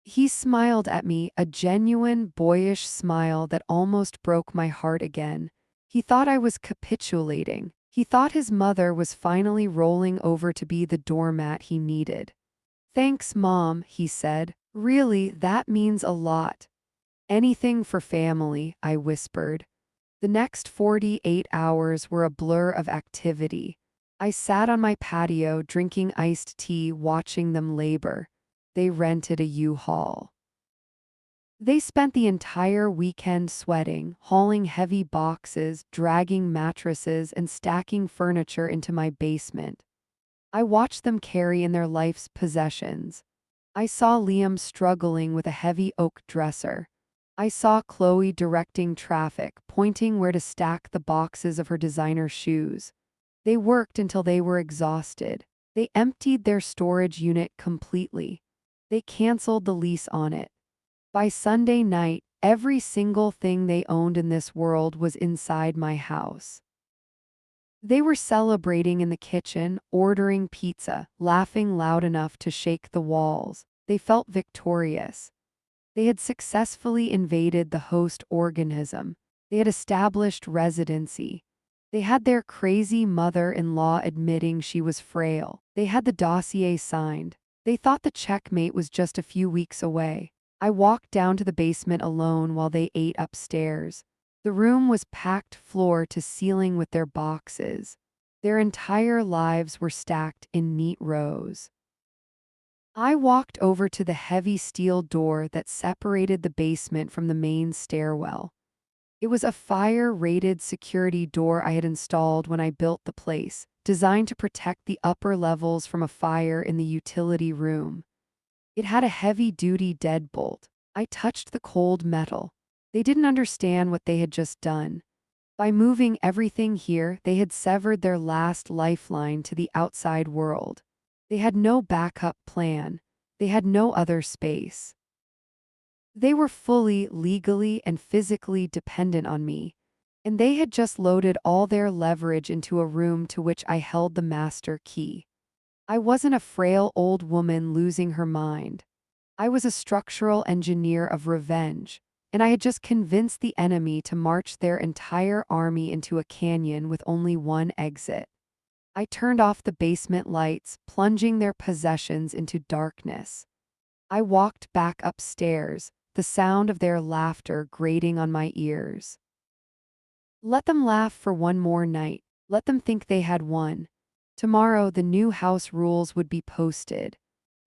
He smiled at me, a genuine, boyish smile that almost broke my heart again. He thought I was capitulating. He thought his mother was finally rolling over to be the doormat he needed. Thanks, Mom, he said. Really, that means a lot. Anything for family, I whispered. The next 48 hours were a blur of activity. I sat on my patio drinking iced tea, watching them labor. They rented a U-Haul. They spent the entire weekend sweating, hauling heavy boxes, dragging mattresses, and stacking furniture into my basement. I watched them carry in their life's possessions. I saw Liam struggling with a heavy oak dresser. I saw Chloe directing traffic, pointing where to stack the boxes of her designer shoes. They worked until they were exhausted. They emptied their storage unit completely. They canceled the lease on it. By Sunday night, every single thing they owned in this world was inside my house. They were celebrating in the kitchen, ordering pizza, laughing loud enough to shake the walls. They felt victorious. They had successfully invaded the host organism. They had established residency. They had their crazy mother-in-law admitting she was frail. They had the dossier signed. They thought the checkmate was just a few weeks away. I walked down to the basement alone while they ate upstairs. The room was packed floor to ceiling with their boxes. Their entire lives were stacked in neat rows. I walked over to the heavy steel door that separated the basement from the main stairwell. It was a fire-rated security door I had installed when I built the place, designed to protect the upper levels from a fire in the utility room. It had a heavy-duty deadbolt. I touched the cold metal. They didn't understand what they had just done. By moving everything here, they had severed their last lifeline to the outside world. They had no backup plan. They had no other space. They were fully, legally, and physically dependent on me, and they had just loaded all their leverage into a room to which I held the master key. I wasn't a frail old woman losing her mind. I was a structural engineer of revenge, and I had just convinced the enemy to march their entire army into a canyon with only one exit. I turned off the basement lights, plunging their possessions into darkness. I walked back upstairs, the sound of their laughter grating on my ears. Let them laugh for one more night. Let them think they had won. Tomorrow the new house rules would be posted.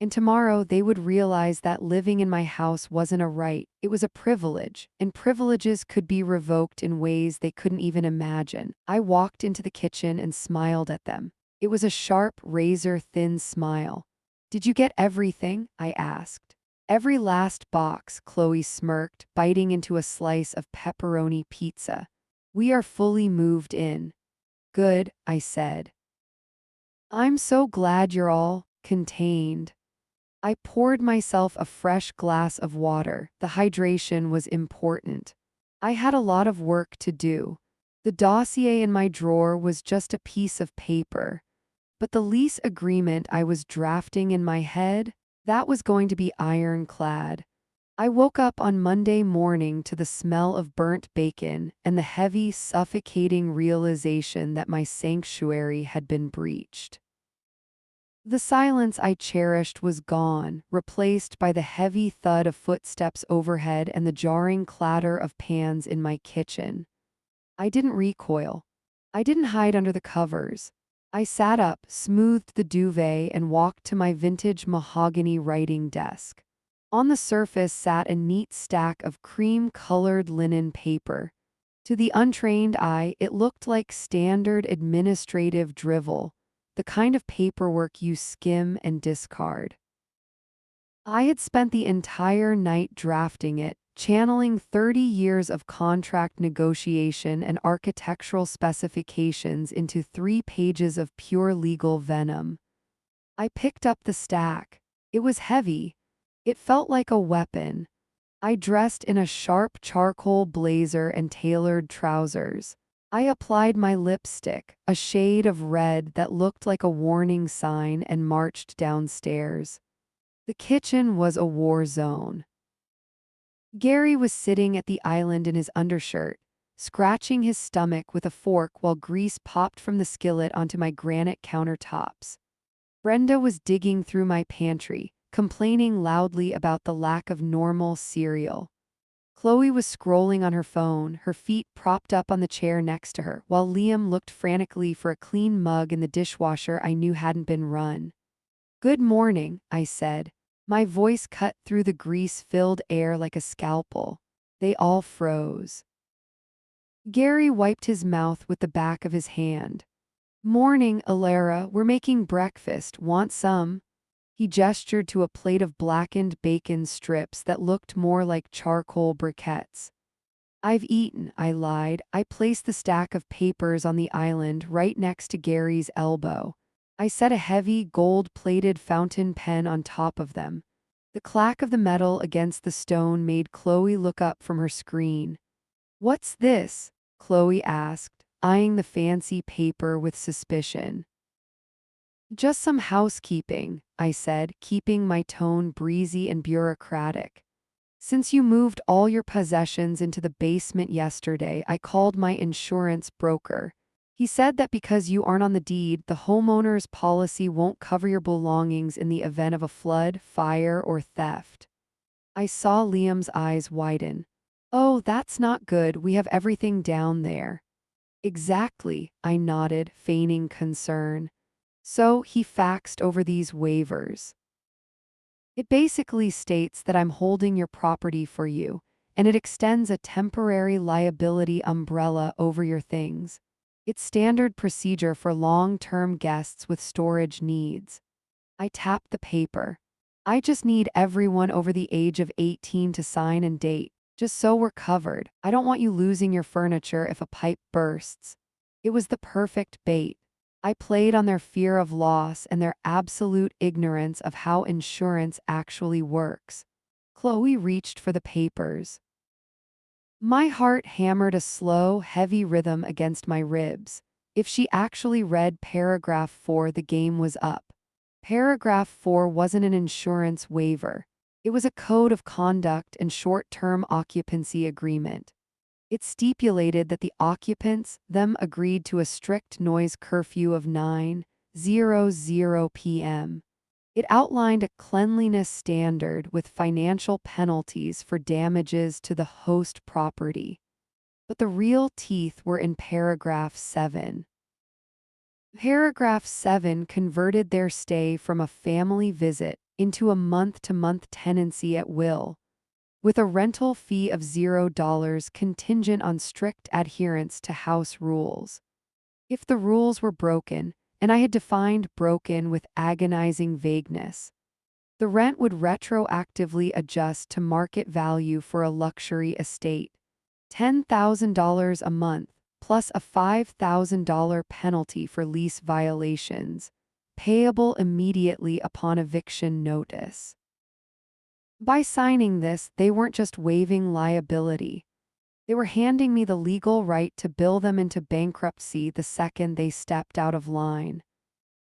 And tomorrow they would realize that living in my house wasn't a right, it was a privilege, and privileges could be revoked in ways they couldn't even imagine. I walked into the kitchen and smiled at them. It was a sharp, razor-thin smile. Did you get everything? I asked. Every last box, Chloe smirked, biting into a slice of pepperoni pizza. We are fully moved in. Good, I said. I'm so glad you're all contained. I poured myself a fresh glass of water. The hydration was important. I had a lot of work to do. The dossier in my drawer was just a piece of paper. But the lease agreement I was drafting in my head, that was going to be ironclad. I woke up on Monday morning to the smell of burnt bacon and the heavy, suffocating realization that my sanctuary had been breached. The silence I cherished was gone, replaced by the heavy thud of footsteps overhead and the jarring clatter of pans in my kitchen. I didn't recoil. I didn't hide under the covers. I sat up, smoothed the duvet, and walked to my vintage mahogany writing desk. On the surface sat a neat stack of cream-colored linen paper. To the untrained eye, it looked like standard administrative drivel, the kind of paperwork you skim and discard. I had spent the entire night drafting it, channeling 30 years of contract negotiation and architectural specifications into 3 pages of pure legal venom. I picked up the stack. It was heavy. It felt like a weapon. I dressed in a sharp charcoal blazer and tailored trousers. I applied my lipstick, a shade of red that looked like a warning sign, and marched downstairs. The kitchen was a war zone. Gary was sitting at the island in his undershirt, scratching his stomach with a fork while grease popped from the skillet onto my granite countertops. Brenda was digging through my pantry, complaining loudly about the lack of normal cereal. Chloe was scrolling on her phone, her feet propped up on the chair next to her, while Liam looked frantically for a clean mug in the dishwasher I knew hadn't been run. "Good morning," I said. My voice cut through the grease-filled air like a scalpel. They all froze. Gary wiped his mouth with the back of his hand. "Morning, Alara, we're making breakfast. Want some?" He gestured to a plate of blackened bacon strips that looked more like charcoal briquettes. "I've eaten," I lied. I placed the stack of papers on the island right next to Gary's elbow. I set a heavy, gold-plated fountain pen on top of them. The clack of the metal against the stone made Chloe look up from her screen. "What's this?" Chloe asked, eyeing the fancy paper with suspicion. "Just some housekeeping," I said, keeping my tone breezy and bureaucratic. "Since you moved all your possessions into the basement yesterday, I called my insurance broker. He said that because you aren't on the deed, the homeowner's policy won't cover your belongings in the event of a flood, fire, or theft." I saw Liam's eyes widen. "Oh, that's not good. We have everything down there." "Exactly," I nodded, feigning concern. "So he faxed over these waivers. It basically states that I'm holding your property for you, and it extends a temporary liability umbrella over your things. It's standard procedure for long-term guests with storage needs." I tapped the paper. "I just need everyone over the age of 18 to sign and date, just so we're covered. I don't want you losing your furniture if a pipe bursts." It was the perfect bait. I played on their fear of loss and their absolute ignorance of how insurance actually works. Chloe reached for the papers. My heart hammered a slow, heavy rhythm against my ribs. If she actually read paragraph 4, the game was up. Paragraph 4 wasn't an insurance waiver. It was a code of conduct and short-term occupancy agreement. It stipulated that the occupants, them, agreed to a strict noise curfew of 9:00 p.m. It outlined a cleanliness standard with financial penalties for damages to the host property. But the real teeth were in paragraph 7. Paragraph 7 converted their stay from a family visit into a month-to-month tenancy at will, with a rental fee of $0 contingent on strict adherence to house rules. If the rules were broken, and I had defined broken with agonizing vagueness, the rent would retroactively adjust to market value for a luxury estate. $10,000 a month, plus a $5,000 penalty for lease violations, payable immediately upon eviction notice. By signing this, they weren't just waiving liability. They were handing me the legal right to bill them into bankruptcy the second they stepped out of line.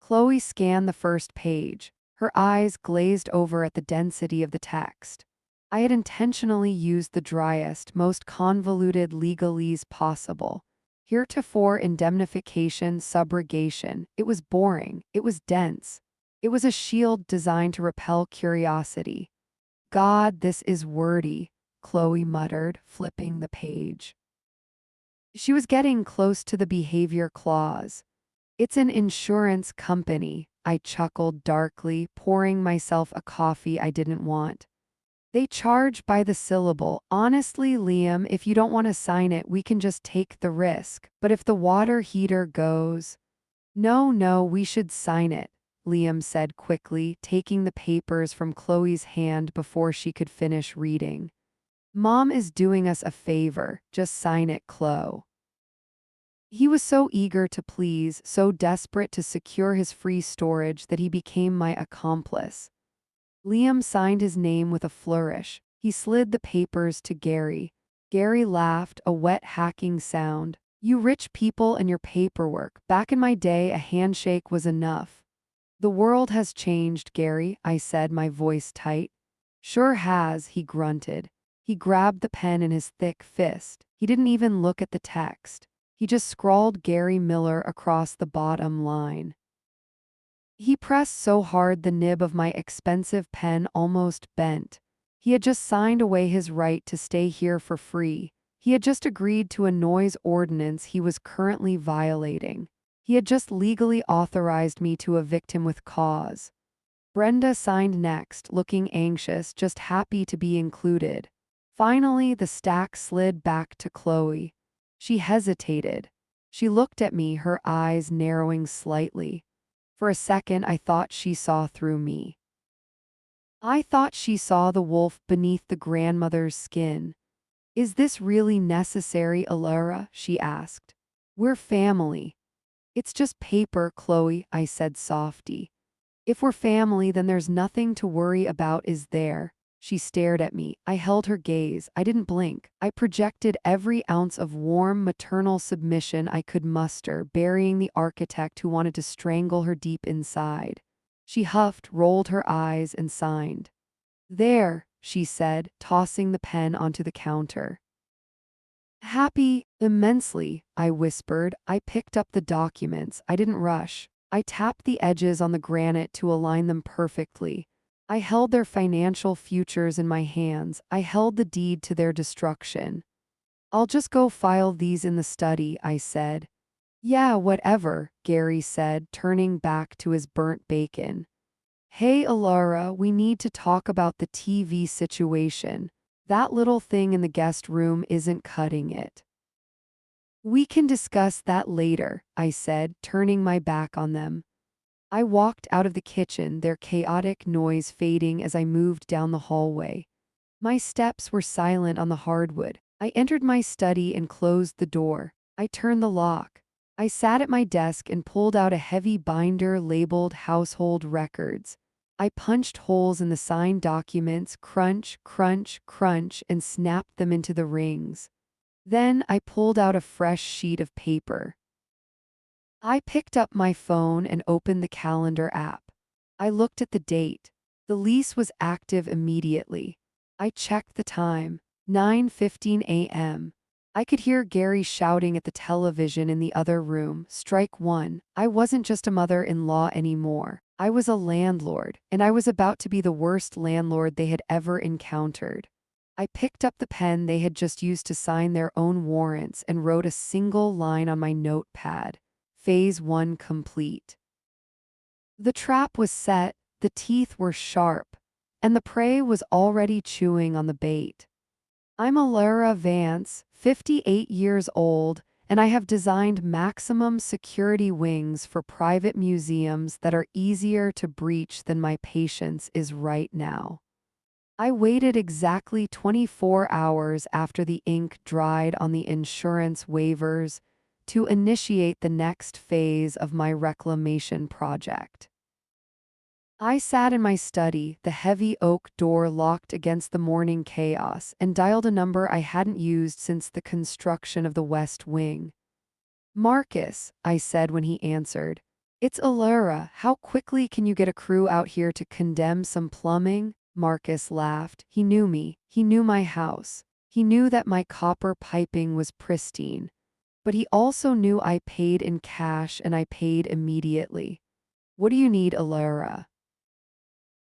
Chloe scanned the first page, her eyes glazed over at the density of the text. I had intentionally used the driest, most convoluted legalese possible. Heretofore indemnification, subrogation. It was boring. It was dense. It was a shield designed to repel curiosity. "God, this is wordy," Chloe muttered, flipping the page. She was getting close to the behavior clause. "It's an insurance company," I chuckled darkly, pouring myself a coffee I didn't want. "They charge by the syllable. Honestly, Liam, if you don't want to sign it, we can just take the risk. But if the water heater goes—" No, we should sign it," Liam said quickly, taking the papers from Chloe's hand before she could finish reading. Mom is doing us a favor, just sign it, Chloe. He was so eager to please, so desperate to secure his free storage that he became my accomplice. Liam signed his name with a flourish. He slid the papers to Gary. Gary laughed, a wet hacking sound. You rich people and your paperwork. Back in my day, a handshake was enough. The world has changed, Gary, I said, my voice tight. Sure has, he grunted. He grabbed the pen in his thick fist. He didn't even look at the text. He just scrawled Gary Miller across the bottom line. He pressed so hard the nib of my expensive pen almost bent. He had just signed away his right to stay here for free. He had just agreed to a noise ordinance he was currently violating. He had just legally authorized me to evict him with cause. Brenda signed next, looking anxious, just happy to be included. Finally, the stack slid back to Chloe. She hesitated. She looked at me, her eyes narrowing slightly. For a second, I thought she saw through me. I thought she saw the wolf beneath the grandmother's skin. Is this really necessary, Alara? She asked. We're family. It's just paper, Chloe, I said softly. If we're family, then there's nothing to worry about, is there? She stared at me. I held her gaze. I didn't blink. I projected every ounce of warm maternal submission I could muster, burying the architect who wanted to strangle her deep inside. She huffed, rolled her eyes, and signed. There, she said, tossing the pen onto the counter. Happy, immensely, I whispered. I picked up the documents. I didn't rush. I tapped the edges on the granite to align them perfectly. I held their financial futures in my hands. I held the deed to their destruction. I'll just go file these in the study, I said. Yeah, whatever, Gary said, turning back to his burnt bacon. Hey, Alara, we need to talk about the TV situation. That little thing in the guest room isn't cutting it. We can discuss that later, I said, turning my back on them. I walked out of the kitchen, their chaotic noise fading as I moved down the hallway. My steps were silent on the hardwood. I entered my study and closed the door. I turned the lock. I sat at my desk and pulled out a heavy binder labeled Household Records. I punched holes in the signed documents, crunch, crunch, crunch, and snapped them into the rings. Then I pulled out a fresh sheet of paper. I picked up my phone and opened the calendar app. I looked at the date. The lease was active immediately. I checked the time, 9:15 a.m. I could hear Gary shouting at the television in the other room, strike one. I wasn't just a mother-in-law anymore. I was a landlord, and I was about to be the worst landlord they had ever encountered. I picked up the pen they had just used to sign their own warrants and wrote a single line on my notepad. Phase 1 complete. The trap was set, the teeth were sharp, and the prey was already chewing on the bait. I'm Alara Vance, 58 years old, and I have designed maximum security wings for private museums that are easier to breach than my patience is right now. I waited exactly 24 hours after the ink dried on the insurance waivers to initiate the next phase of my reclamation project. I sat in my study, the heavy oak door locked against the morning chaos, and dialed a number I hadn't used since the construction of the West Wing. Marcus, I said when he answered. It's Alara. How quickly can you get a crew out here to condemn some plumbing? Marcus laughed. He knew me. He knew my house. He knew that my copper piping was pristine. But he also knew I paid in cash and I paid immediately. What do you need, Alara?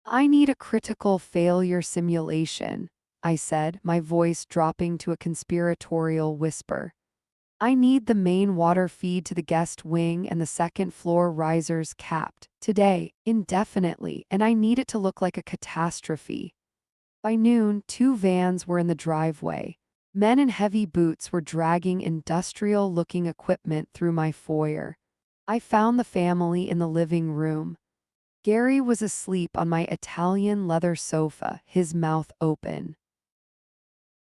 I need a critical failure simulation, I said, my voice dropping to a conspiratorial whisper. I need the main water feed to the guest wing and the second floor risers capped, today, indefinitely, and I need it to look like a catastrophe. By noon, 2 vans were in the driveway. Men in heavy boots were dragging industrial-looking equipment through my foyer. I found the family in the living room. Gary was asleep on my Italian leather sofa, his mouth open.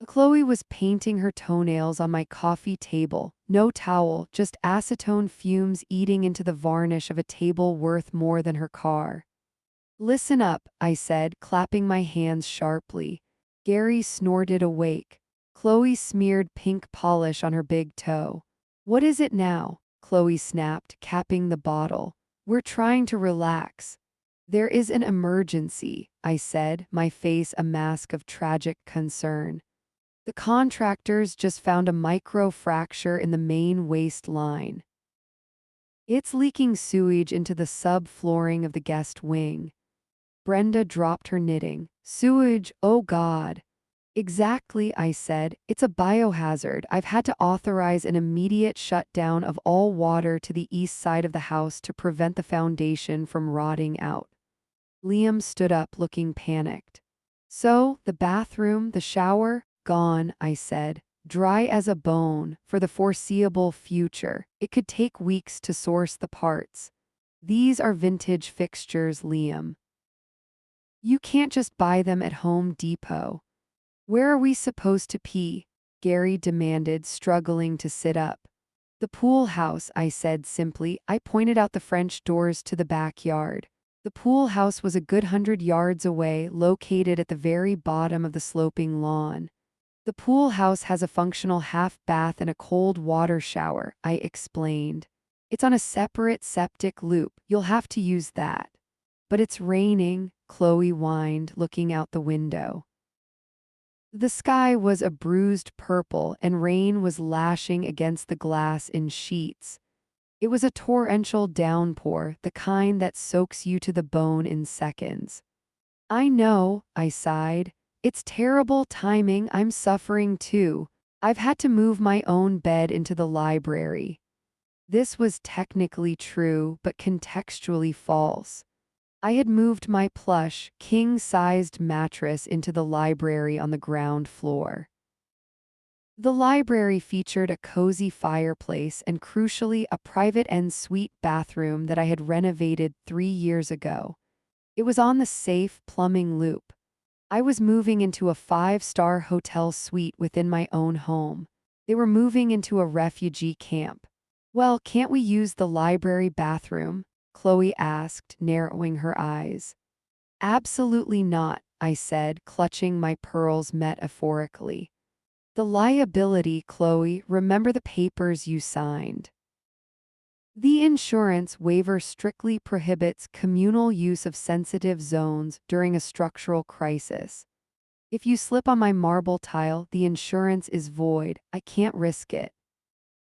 Chloe was painting her toenails on my coffee table. No towel, just acetone fumes eating into the varnish of a table worth more than her car. Listen up, I said, clapping my hands sharply. Gary snorted awake. Chloe smeared pink polish on her big toe. What is it now? Chloe snapped, capping the bottle. We're trying to relax. There is an emergency, I said, my face a mask of tragic concern. The contractors just found a micro fracture in the main waste line. It's leaking sewage into the subflooring of the guest wing. Brenda dropped her knitting. Sewage, oh God. Exactly, I said. It's a biohazard. I've had to authorize an immediate shutdown of all water to the east side of the house to prevent the foundation from rotting out. Liam stood up looking panicked. So, the bathroom, the shower, gone, I said. Dry as a bone, for the foreseeable future. It could take weeks to source the parts. These are vintage fixtures, Liam. You can't just buy them at Home Depot. Where are we supposed to pee? Gary demanded, struggling to sit up. The pool house, I said simply. I pointed out the French doors to the backyard. The pool house was a good 100 yards away, located at the very bottom of the sloping lawn. The pool house has a functional half bath and a cold water shower, I explained. It's on a separate septic loop. You'll have to use that. But it's raining, Chloe whined, looking out the window. The sky was a bruised purple and rain was lashing against the glass in sheets. It was a torrential downpour, the kind that soaks you to the bone in seconds. I know, I sighed. It's terrible timing. I'm suffering too. I've had to move my own bed into the library. This was technically true, but contextually false. I had moved my plush, king-sized mattress into the library on the ground floor. The library featured a cozy fireplace and, crucially, a private en-suite bathroom that I had renovated 3 years ago. It was on the safe plumbing loop. I was moving into a 5-star hotel suite within my own home. They were moving into a refugee camp. Well, can't we use the library bathroom? Chloe asked, narrowing her eyes. Absolutely not, I said, clutching my pearls metaphorically. The liability, Chloe, remember the papers you signed. The insurance waiver strictly prohibits communal use of sensitive zones during a structural crisis. If you slip on my marble tile, the insurance is void. I can't risk it.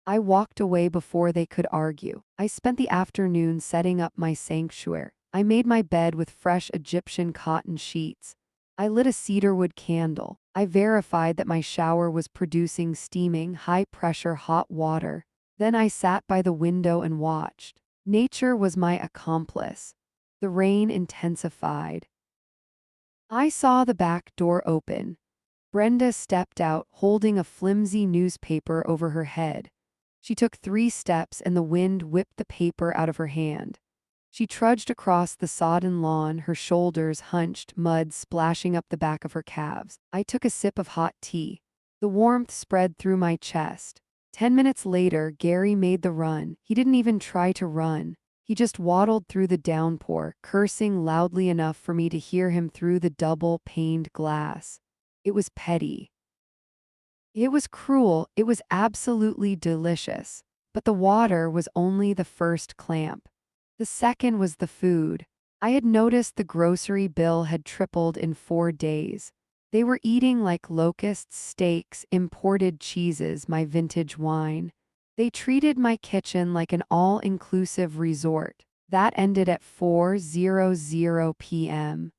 I walked away before they could argue. I spent the afternoon setting up my sanctuary. I made my bed with fresh Egyptian cotton sheets. I lit a cedarwood candle. I verified that my shower was producing steaming, high-pressure hot water. Then I sat by the window and watched. Nature was my accomplice. The rain intensified. I saw the back door open. Brenda stepped out, holding a flimsy newspaper over her head. She took 3 steps and the wind whipped the paper out of her hand. She trudged across the sodden lawn, her shoulders hunched, mud splashing up the back of her calves. I took a sip of hot tea. The warmth spread through my chest. 10 minutes later, Gary made the run. He didn't even try to run. He just waddled through the downpour, cursing loudly enough for me to hear him through the double-paned glass. It was petty. It was cruel. It was absolutely delicious. But the water was only the first clamp. The second was the food. I had noticed the grocery bill had tripled in 4 days. They were eating like locusts, steaks, imported cheeses, my vintage wine. They treated my kitchen like an all-inclusive resort. That ended at 4:00 p.m.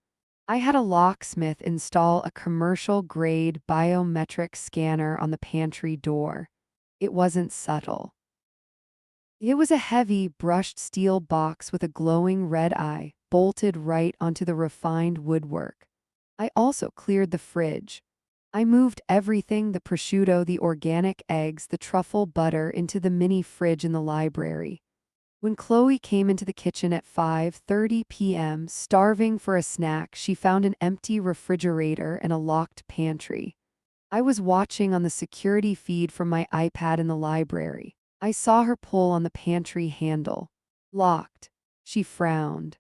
I had a locksmith install a commercial-grade biometric scanner on the pantry door. It wasn't subtle. It was a heavy, brushed steel box with a glowing red eye, bolted right onto the refined woodwork. I also cleared the fridge. I moved everything, the prosciutto, the organic eggs, the truffle butter, into the mini fridge in the library. When Chloe came into the kitchen at 5:30 p.m., starving for a snack, she found an empty refrigerator and a locked pantry. I was watching on the security feed from my iPad in the library. I saw her pull on the pantry handle. Locked. She frowned.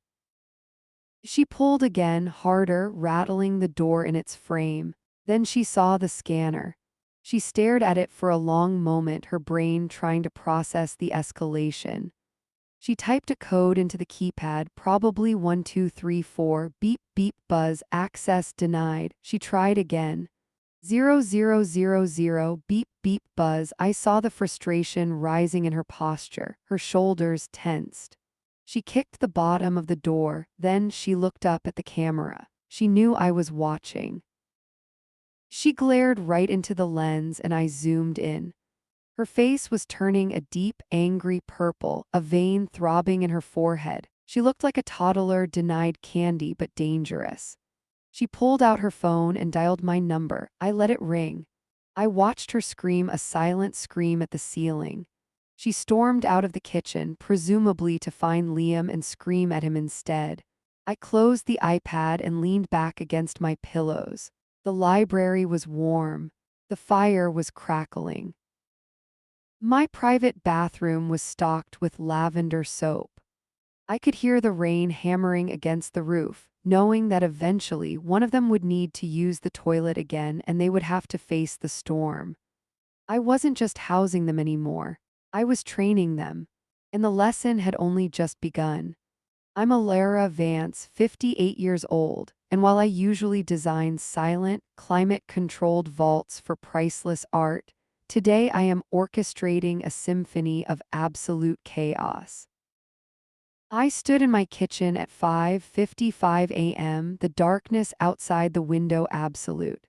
She pulled again, harder, rattling the door in its frame. Then she saw the scanner. She stared at it for a long moment, her brain trying to process the escalation. She typed a code into the keypad, probably 1234, beep beep buzz, access denied. She tried again. 0000, beep beep buzz. I saw the frustration rising in her posture, her shoulders tensed. She kicked the bottom of the door, then she looked up at the camera. She knew I was watching. She glared right into the lens and I zoomed in. Her face was turning a deep, angry purple, a vein throbbing in her forehead. She looked like a toddler denied candy but dangerous. She pulled out her phone and dialed my number. I let it ring. I watched her scream a silent scream at the ceiling. She stormed out of the kitchen, presumably to find Liam and scream at him instead. I closed the iPad and leaned back against my pillows. The library was warm. The fire was crackling. My private bathroom was stocked with lavender soap. I could hear the rain hammering against the roof, knowing that eventually one of them would need to use the toilet again and they would have to face the storm. I wasn't just housing them anymore. I was training them. And the lesson had only just begun. I'm Alara Vance, 58 years old, and while I usually design silent, climate-controlled vaults for priceless art, today I am orchestrating a symphony of absolute chaos. I stood in my kitchen at 5:55 a.m., the darkness outside the window absolute.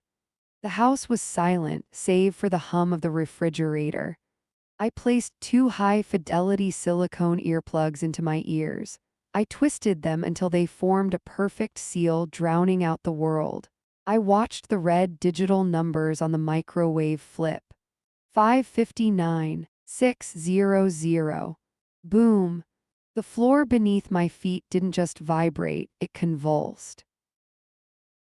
The house was silent, save for the hum of the refrigerator. I placed 2 high-fidelity silicone earplugs into my ears. I twisted them until they formed a perfect seal, drowning out the world. I watched the red digital numbers on the microwave flip. 5:59, 6:00. Boom. The floor beneath my feet didn't just vibrate, it convulsed.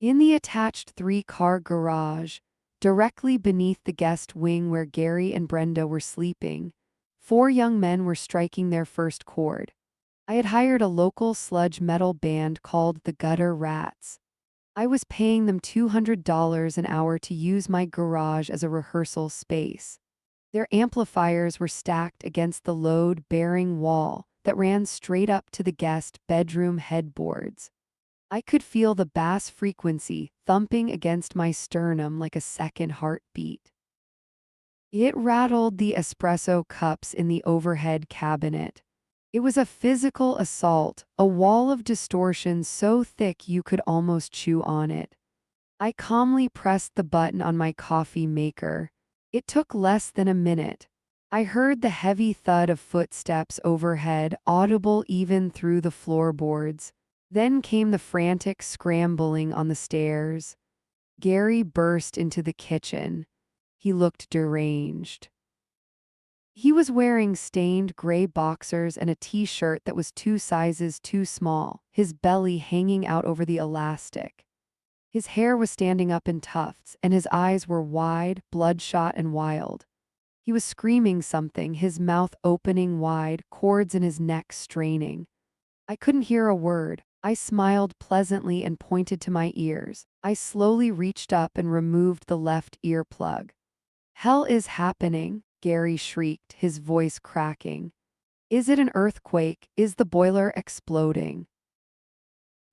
In the attached 3-car garage, directly beneath the guest wing where Gary and Brenda were sleeping, 4 young men were striking their first chord. I had hired a local sludge metal band called the Gutter Rats. I was paying them $200 an hour to use my garage as a rehearsal space. Their amplifiers were stacked against the load-bearing wall that ran straight up to the guest bedroom headboards. I could feel the bass frequency thumping against my sternum like a second heartbeat. It rattled the espresso cups in the overhead cabinet. It was a physical assault, a wall of distortion so thick you could almost chew on it. I calmly pressed the button on my coffee maker. It took less than a minute. I heard the heavy thud of footsteps overhead, audible even through the floorboards. Then came the frantic scrambling on the stairs. Gary burst into the kitchen. He looked deranged. He was wearing stained gray boxers and a t-shirt that was 2 sizes too small, his belly hanging out over the elastic. His hair was standing up in tufts, and his eyes were wide, bloodshot, and wild. He was screaming something, his mouth opening wide, cords in his neck straining. I couldn't hear a word. I smiled pleasantly and pointed to my ears. I slowly reached up and removed the left earplug. "Hell is happening," Gary shrieked, his voice cracking. "Is it an earthquake? Is the boiler exploding?"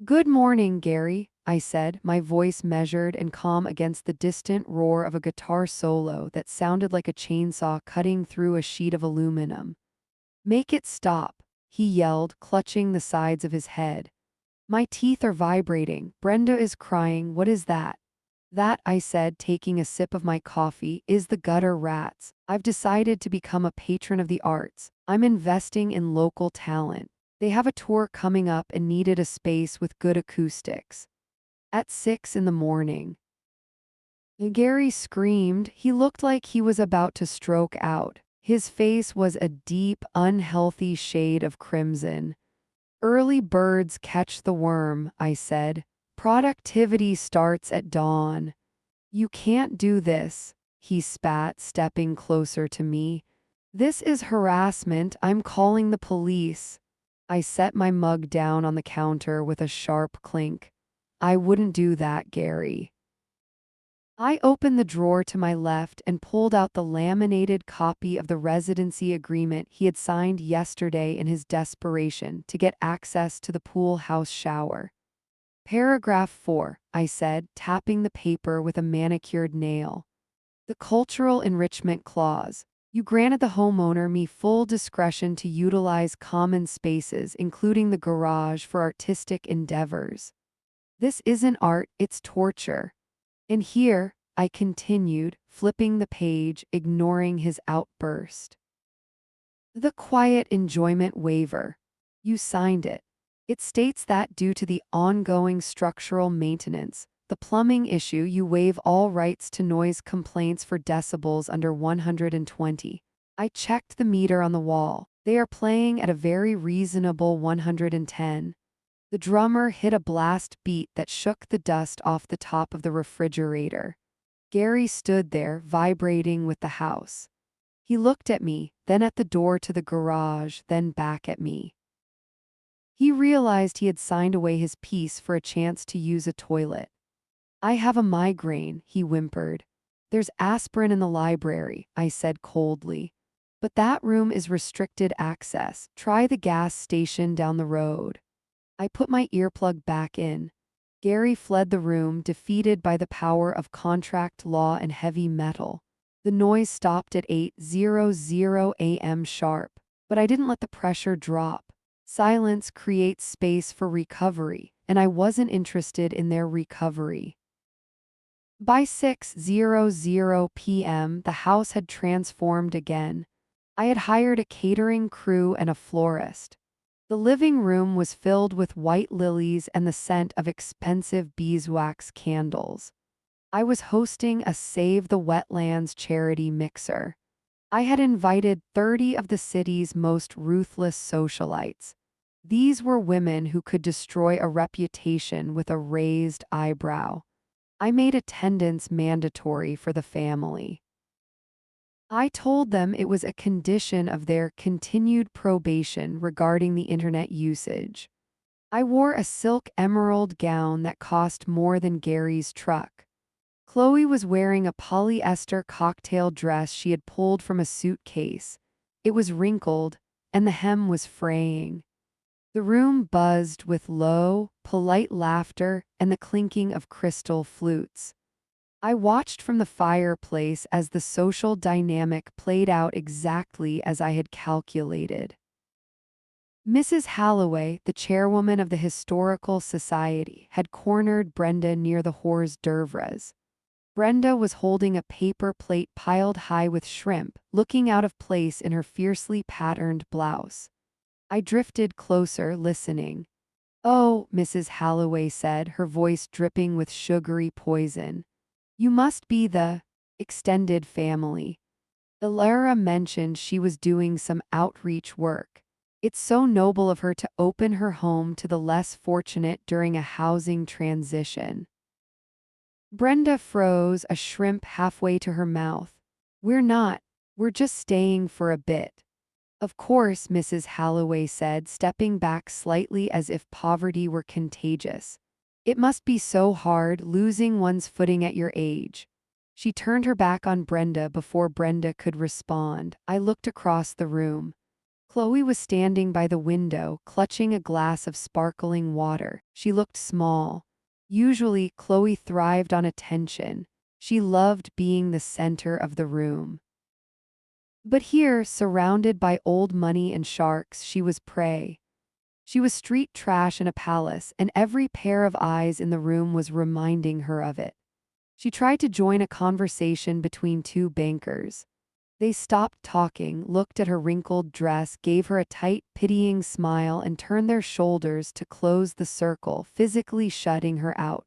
"Good morning, Gary," I said, my voice measured and calm against the distant roar of a guitar solo that sounded like a chainsaw cutting through a sheet of aluminum. "Make it stop," he yelled, clutching the sides of his head. "My teeth are vibrating. Brenda is crying. What is that?" "That," I said, taking a sip of my coffee, "is the Gutter Rats. I've decided to become a patron of the arts. I'm investing in local talent. They have a tour coming up and needed a space with good acoustics. At 6 in the morning." Gary screamed. He looked like he was about to stroke out. His face was a deep, unhealthy shade of crimson. "Early birds catch the worm," I said. "Productivity starts at dawn." You can't do this, he spat, stepping closer to me. This is harassment. I'm calling the police. I set my mug down on the counter with a sharp clink. I wouldn't do that, Gary. I opened the drawer to my left and pulled out the laminated copy of the residency agreement he had signed yesterday in his desperation to get access to the pool house shower. Paragraph 4, I said, tapping the paper with a manicured nail. The cultural enrichment clause. You granted the homeowner me full discretion to utilize common spaces, including the garage, for artistic endeavors. This isn't art, it's torture. And here, I continued, flipping the page, ignoring his outburst. The quiet enjoyment waiver. You signed it. It states that due to the ongoing structural maintenance, the plumbing issue, you waive all rights to noise complaints for decibels under 120. I checked the meter on the wall. They are playing at a very reasonable 110. The drummer hit a blast beat that shook the dust off the top of the refrigerator. Gary stood there, vibrating with the house. He looked at me, then at the door to the garage, then back at me. He realized he had signed away his piece for a chance to use a toilet. I have a migraine, he whimpered. There's aspirin in the library, I said coldly. But that room is restricted access. Try the gas station down the road. I put my earplug back in. Gary fled the room, defeated by the power of contract law and heavy metal. The noise stopped at 8:00 a.m. sharp, but I didn't let the pressure drop. Silence creates space for recovery, and I wasn't interested in their recovery. By 6:00 p.m., the house had transformed again. I had hired a catering crew and a florist. The living room was filled with white lilies and the scent of expensive beeswax candles. I was hosting a Save the Wetlands charity mixer. I had invited 30 of the city's most ruthless socialites. These were women who could destroy a reputation with a raised eyebrow. I made attendance mandatory for the family. I told them it was a condition of their continued probation regarding the internet usage. I wore a silk emerald gown that cost more than Gary's truck. Chloe was wearing a polyester cocktail dress she had pulled from a suitcase. It was wrinkled, and the hem was fraying. The room buzzed with low, polite laughter and the clinking of crystal flutes. I watched from the fireplace as the social dynamic played out exactly as I had calculated. Mrs. Halloway, the chairwoman of the Historical Society, had cornered Brenda near the hors d'oeuvres. Brenda was holding a paper plate piled high with shrimp, looking out of place in her fiercely patterned blouse. I drifted closer, listening. "Oh," Mrs. Halloway said, her voice dripping with sugary poison. "You must be the extended family." Ilara mentioned she was doing some outreach work. It's so noble of her to open her home to the less fortunate during a housing transition. Brenda froze, a shrimp halfway to her mouth. We're not. We're just staying for a bit." "Of course," Mrs. Halloway said, stepping back slightly as if poverty were contagious. "It must be so hard losing one's footing at your age." She turned her back on Brenda before Brenda could respond. I looked across the room. Chloe was standing by the window, clutching a glass of sparkling water. She looked small. Usually, Chloe thrived on attention. She loved being the center of the room. But here, surrounded by old money and sharks, she was prey. She was street trash in a palace, and every pair of eyes in the room was reminding her of it. She tried to join a conversation between two bankers. They stopped talking, looked at her wrinkled dress, gave her a tight, pitying smile, and turned their shoulders to close the circle, physically shutting her out.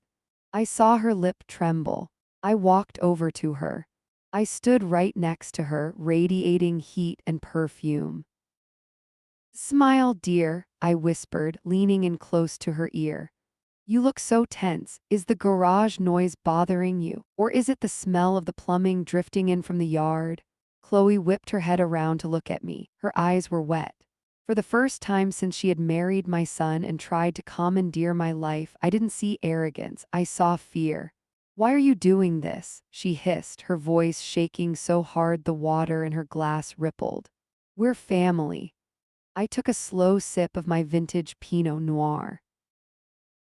I saw her lip tremble. I walked over to her. I stood right next to her, radiating heat and perfume. "Smile, dear," I whispered, leaning in close to her ear. You look so tense. Is the garage noise bothering you? Or is it the smell of the plumbing drifting in from the yard? Chloe whipped her head around to look at me. Her eyes were wet. For the first time since she had married my son and tried to commandeer my life, I didn't see arrogance. I saw fear. Why are you doing this? She hissed, her voice shaking so hard the water in her glass rippled. We're family. I took a slow sip of my vintage Pinot Noir.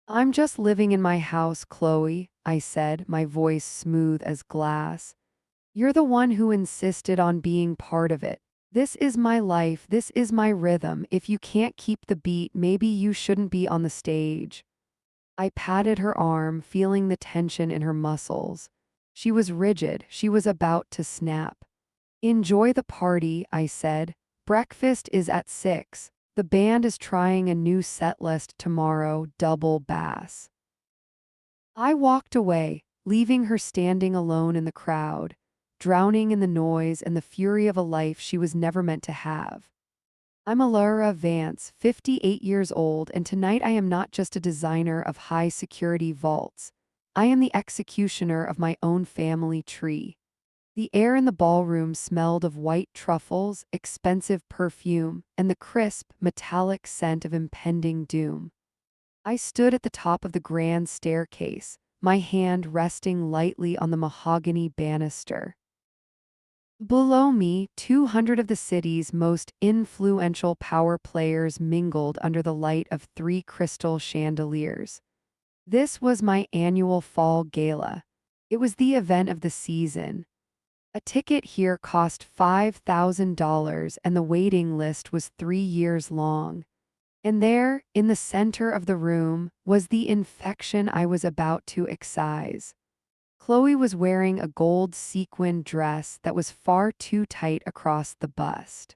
I'm just living in my house, Chloe, I said, my voice smooth as glass. You're the one who insisted on being part of it. This is my life, this is my rhythm. If you can't keep the beat, maybe you shouldn't be on the stage. I patted her arm, feeling the tension in her muscles. She was rigid, she was about to snap. Enjoy the party, I said. Breakfast is at 6. The band is trying a new set list tomorrow, double bass. I walked away, leaving her standing alone in the crowd, drowning in the noise and the fury of a life she was never meant to have. I'm Alara Vance, 58 years old, and tonight I am not just a designer of high-security vaults. I am the executioner of my own family tree. The air in the ballroom smelled of white truffles, expensive perfume, and the crisp, metallic scent of impending doom. I stood at the top of the grand staircase, my hand resting lightly on the mahogany banister. Below me, 200 of the city's most influential power players mingled under the light of 3 crystal chandeliers. This was my annual fall gala. It was the event of the season. A ticket here cost $5,000 and the waiting list was 3 years long. And there, in the center of the room, was the infection I was about to excise. Chloe was wearing a gold sequin dress that was far too tight across the bust.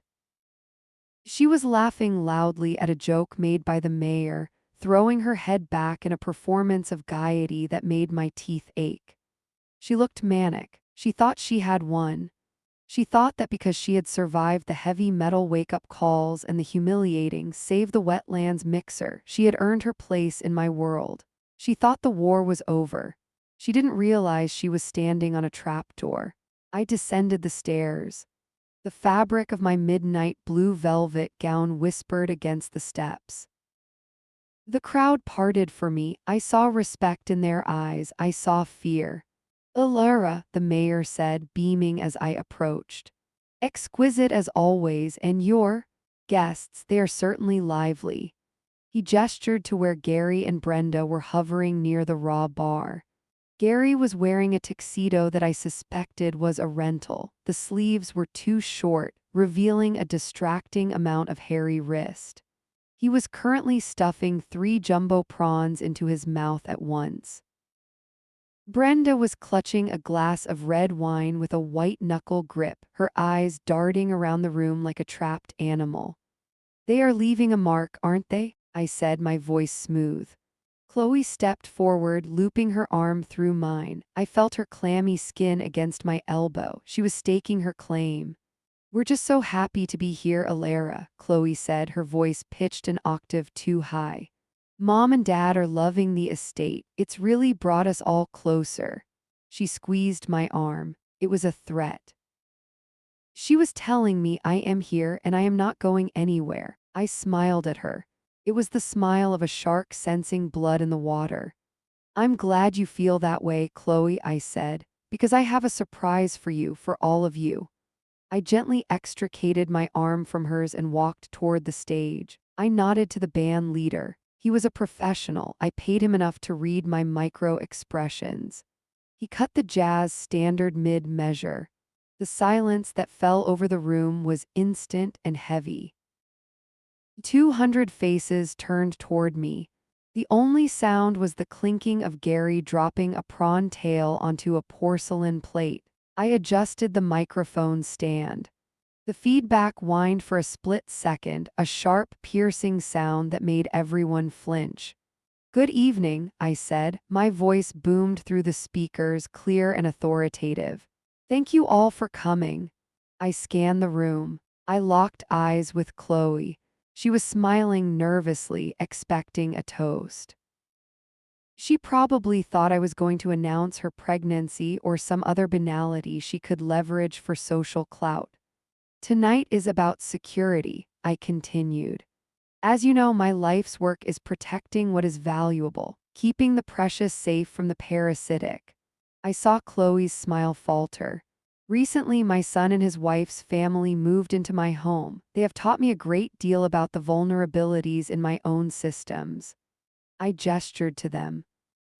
She was laughing loudly at a joke made by the mayor, throwing her head back in a performance of gaiety that made my teeth ache. She looked manic. She thought she had won. She thought that because she had survived the heavy metal wake-up calls and the humiliating save the wetlands mixer, she had earned her place in my world. She thought the war was over. She didn't realize she was standing on a trapdoor. I descended the stairs. The fabric of my midnight blue velvet gown whispered against the steps. The crowd parted for me. I saw respect in their eyes. I saw fear. Alara, the mayor said, beaming as I approached. Exquisite as always, and your guests, they are certainly lively. He gestured to where Gary and Brenda were hovering near the raw bar. Gary was wearing a tuxedo that I suspected was a rental. The sleeves were too short, revealing a distracting amount of hairy wrist. He was currently stuffing 3 jumbo prawns into his mouth at once. Brenda was clutching a glass of red wine with a white-knuckle grip, her eyes darting around the room like a trapped animal. They are leaving a mark, aren't they? I said, my voice smooth. Chloe stepped forward, looping her arm through mine. I felt her clammy skin against my elbow. She was staking her claim. We're just so happy to be here, Alara, Chloe said, her voice pitched an octave too high. Mom and Dad are loving the estate. It's really brought us all closer. She squeezed my arm. It was a threat. She was telling me I am here and I am not going anywhere. I smiled at her. It was the smile of a shark sensing blood in the water. I'm glad you feel that way, Chloe, I said, because I have a surprise for you, for all of you. I gently extricated my arm from hers and walked toward the stage. I nodded to the band leader. He was a professional. I paid him enough to read my micro-expressions. He cut the jazz standard mid-measure. The silence that fell over the room was instant and heavy. 200 faces turned toward me. The only sound was the clinking of Gary dropping a prawn tail onto a porcelain plate. I adjusted the microphone stand. The feedback whined for a split second, a sharp, piercing sound that made everyone flinch. Good evening, I said. My voice boomed through the speakers, clear and authoritative. Thank you all for coming. I scanned the room. I locked eyes with Chloe. She was smiling nervously, expecting a toast. She probably thought I was going to announce her pregnancy or some other banality she could leverage for social clout. Tonight is about security, I continued. As you know, my life's work is protecting what is valuable, keeping the precious safe from the parasitic. I saw Chloe's smile falter. Recently, my son and his wife's family moved into my home. They have taught me a great deal about the vulnerabilities in my own systems. I gestured to them.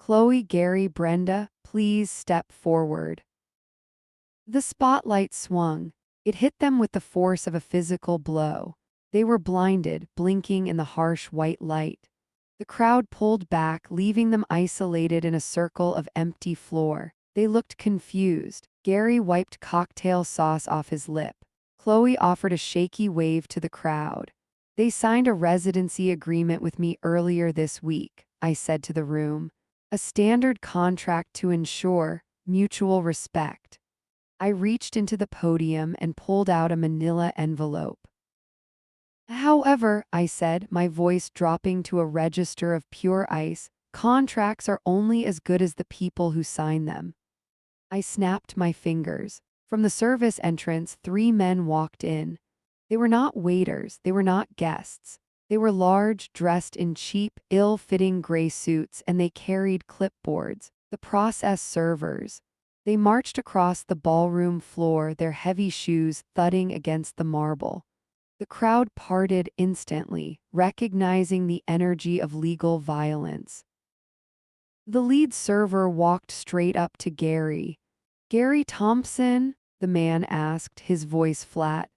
Chloe, Gary, Brenda, please step forward. The spotlight swung. It hit them with the force of a physical blow. They were blinded, blinking in the harsh white light. The crowd pulled back, leaving them isolated in a circle of empty floor. They looked confused. Gary wiped cocktail sauce off his lip. Chloe offered a shaky wave to the crowd. They signed a residency agreement with me earlier this week, I said to the room. A standard contract to ensure mutual respect. I reached into the podium and pulled out a manila envelope. However, I said, my voice dropping to a register of pure ice, contracts are only as good as the people who sign them. I snapped my fingers. From the service entrance, 3 men walked in. They were not waiters, they were not guests. They were large, dressed in cheap, ill-fitting gray suits, and they carried clipboards, the process servers. They marched across the ballroom floor, their heavy shoes thudding against the marble. The crowd parted instantly, recognizing the energy of legal violence. The lead server walked straight up to Gary. "Gary Thompson?" the man asked, his voice flat.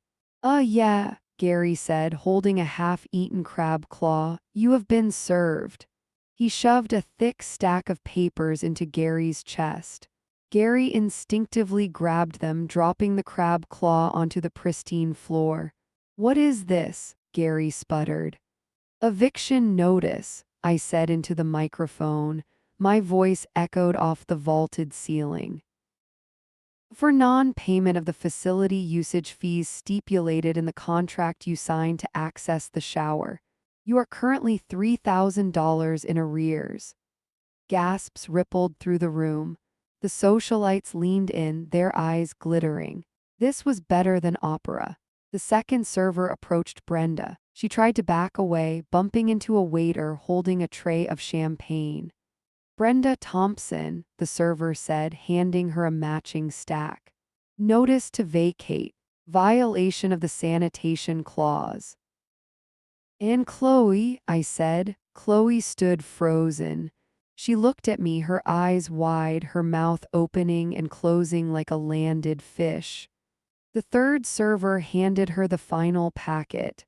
Yeah," Gary said, holding a half-eaten crab claw. "You have been served." He shoved a thick stack of papers into Gary's chest. Gary instinctively grabbed them, dropping the crab claw onto the pristine floor. "What is this?" Gary sputtered. "Eviction notice," I said into the microphone. My voice echoed off the vaulted ceiling. "For non-payment of the facility usage fees stipulated in the contract you signed to access the shower. You are currently $3,000 in arrears." Gasps rippled through the room. The socialites leaned in, their eyes glittering. This was better than opera. The second server approached Brenda. She tried to back away, bumping into a waiter holding a tray of champagne. "Brenda Thompson," the server said, handing her a matching stack. "Notice to vacate. Violation of the sanitation clause." "And Chloe," I said. Chloe stood frozen. She looked at me, her eyes wide, her mouth opening and closing like a landed fish. The third server handed her the final packet.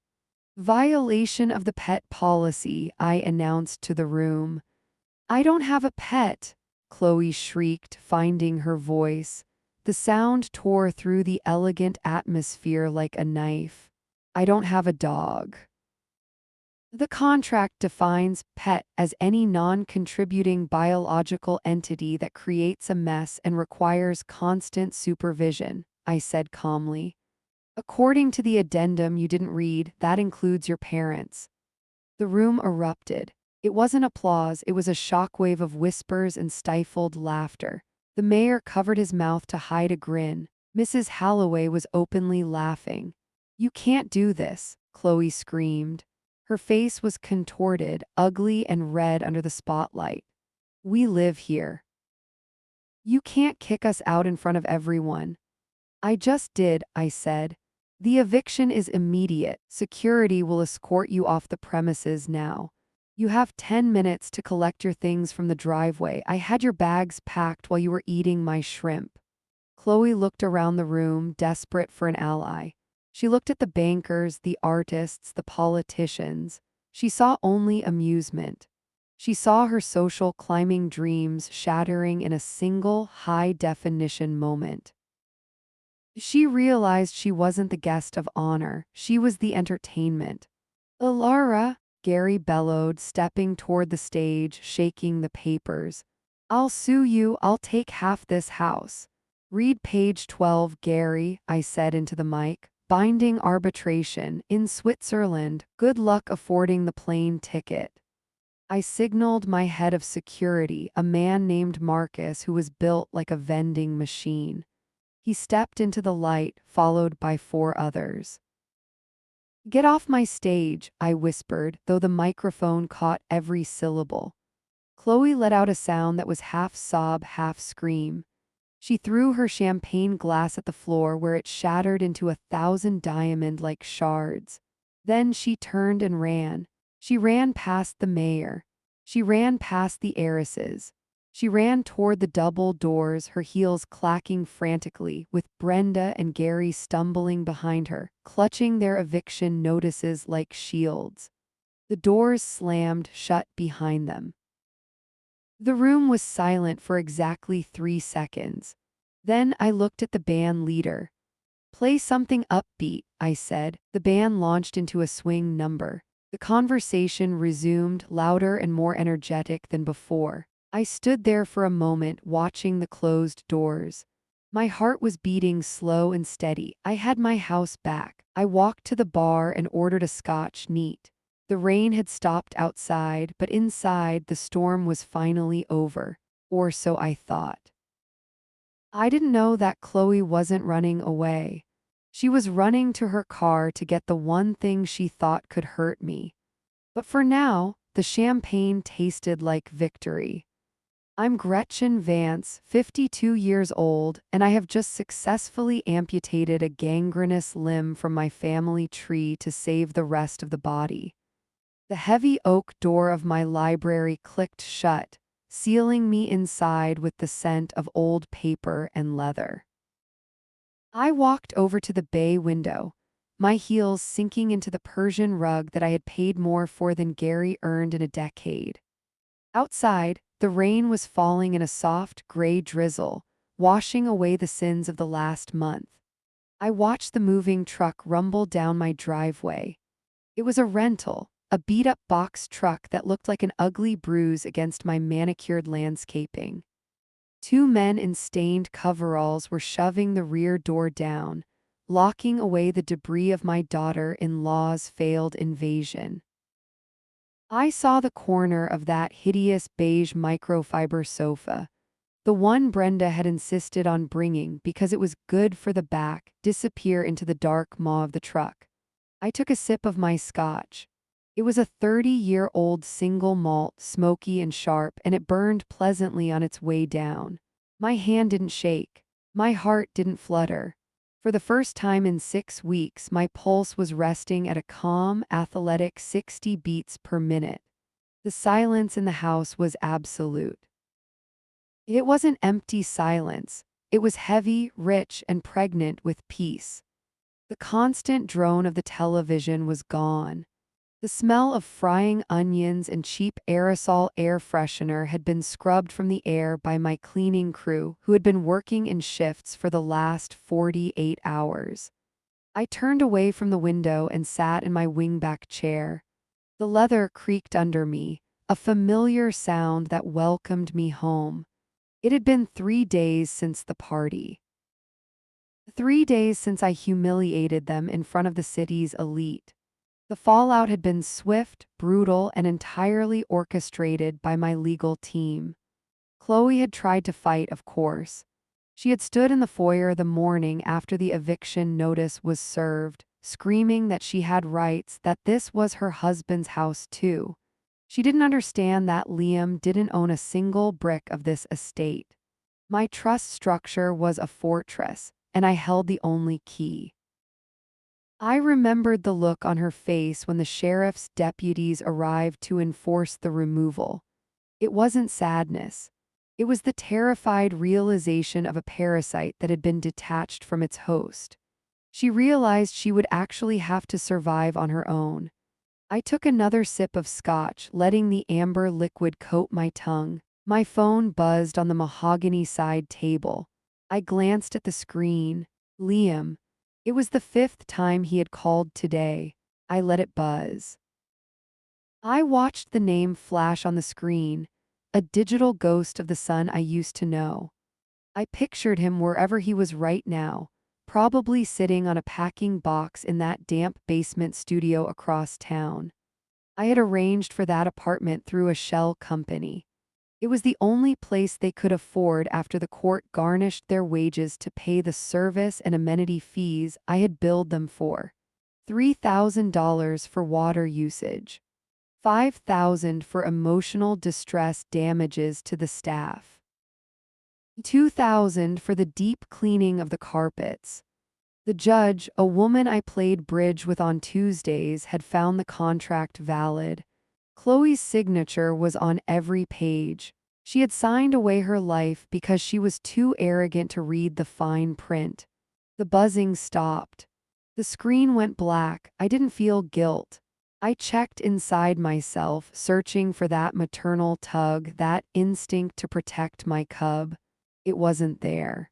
"Violation of the pet policy," I announced to the room. "I don't have a pet," Chloe shrieked, finding her voice. The sound tore through the elegant atmosphere like a knife. "I don't have a dog." The contract defines pet as any non-contributing biological entity that creates a mess and requires constant supervision, I said calmly. "According to the addendum you didn't read, that includes your parents." The room erupted. It wasn't applause, it was a shockwave of whispers and stifled laughter. The mayor covered his mouth to hide a grin. Mrs. Halloway was openly laughing. "You can't do this," Chloe screamed. Her face was contorted, ugly and red under the spotlight. "We live here. You can't kick us out in front of everyone." "I just did," I said. "The eviction is immediate. Security will escort you off the premises now. You have 10 minutes to collect your things from the driveway. I had your bags packed while you were eating my shrimp." Chloe looked around the room, desperate for an ally. She looked at the bankers, the artists, the politicians. She saw only amusement. She saw her social climbing dreams shattering in a single high-definition moment. She realized she wasn't the guest of honor, she was the entertainment. "Alara," Gary bellowed, stepping toward the stage, shaking the papers. "I'll sue you, I'll take half this house." "Read page 12, Gary," I said into the mic. "Binding arbitration, in Switzerland, good luck affording the plane ticket." I signaled my head of security, a man named Marcus who was built like a vending machine. He stepped into the light, followed by 4 others. "Get off my stage," I whispered, though the microphone caught every syllable. Chloe let out a sound that was half sob, half scream. She threw her champagne glass at the floor where it shattered into 1,000 diamond-like shards. Then she turned and ran. She ran past the mayor. She ran past the heiresses. She ran toward the double doors, her heels clacking frantically, with Brenda and Gary stumbling behind her, clutching their eviction notices like shields. The doors slammed shut behind them. The room was silent for exactly 3 seconds. Then I looked at the band leader. "Play something upbeat," I said. The band launched into a swing number. The conversation resumed, louder and more energetic than before. I stood there for a moment, watching the closed doors. My heart was beating slow and steady. I had my house back. I walked to the bar and ordered a scotch neat. The rain had stopped outside, but inside the storm was finally over. Or so I thought. I didn't know that Chloe wasn't running away. She was running to her car to get the one thing she thought could hurt me. But for now, the champagne tasted like victory. I'm Gretchen Vance, 52 years old, and I have just successfully amputated a gangrenous limb from my family tree to save the rest of the body. The heavy oak door of my library clicked shut, sealing me inside with the scent of old paper and leather. I walked over to the bay window, my heels sinking into the Persian rug that I had paid more for than Gary earned in a decade. Outside, the rain was falling in a soft, gray drizzle, washing away the sins of the last month. I watched the moving truck rumble down my driveway. It was a rental, a beat-up box truck that looked like an ugly bruise against my manicured landscaping. 2 men in stained coveralls were shoving the rear door down, locking away the debris of my daughter-in-law's failed invasion. I saw the corner of that hideous beige microfiber sofa, the one Brenda had insisted on bringing because it was good for the back, disappear into the dark maw of the truck. I took a sip of my scotch. It was a 30-year-old single malt, smoky and sharp, and it burned pleasantly on its way down. My hand didn't shake. My heart didn't flutter. For the first time in 6 weeks, my pulse was resting at a calm, athletic 60 beats per minute. The silence in the house was absolute. It wasn't empty silence. It was heavy, rich, and pregnant with peace. The constant drone of the television was gone. The smell of frying onions and cheap aerosol air freshener had been scrubbed from the air by my cleaning crew, who had been working in shifts for the last 48 hours. I turned away from the window and sat in my wingback chair. The leather creaked under me, a familiar sound that welcomed me home. It had been 3 days since the party. 3 days since I humiliated them in front of the city's elite. The fallout had been swift, brutal, and entirely orchestrated by my legal team. Chloe had tried to fight, of course. She had stood in the foyer the morning after the eviction notice was served, screaming that she had rights, that this was her husband's house too. She didn't understand that Liam didn't own a single brick of this estate. My trust structure was a fortress, and I held the only key. I remembered the look on her face when the sheriff's deputies arrived to enforce the removal. It wasn't sadness. It was the terrified realization of a parasite that had been detached from its host. She realized she would actually have to survive on her own. I took another sip of scotch, letting the amber liquid coat my tongue. My phone buzzed on the mahogany side table. I glanced at the screen. Liam. It was the 5th time he had called today. I let it buzz. I watched the name flash on the screen, a digital ghost of the son I used to know. I pictured him wherever he was right now, probably sitting on a packing box in that damp basement studio across town. I had arranged for that apartment through a shell company. It was the only place they could afford after the court garnished their wages to pay the service and amenity fees I had billed them for. $3,000 for water usage. $5,000 for emotional distress damages to the staff. $2,000 for the deep cleaning of the carpets. The judge, a woman I played bridge with on Tuesdays, had found the contract valid. Chloe's signature was on every page. She had signed away her life because she was too arrogant to read the fine print. The buzzing stopped. The screen went black. I didn't feel guilt. I checked inside myself, searching for that maternal tug, that instinct to protect my cub. It wasn't there.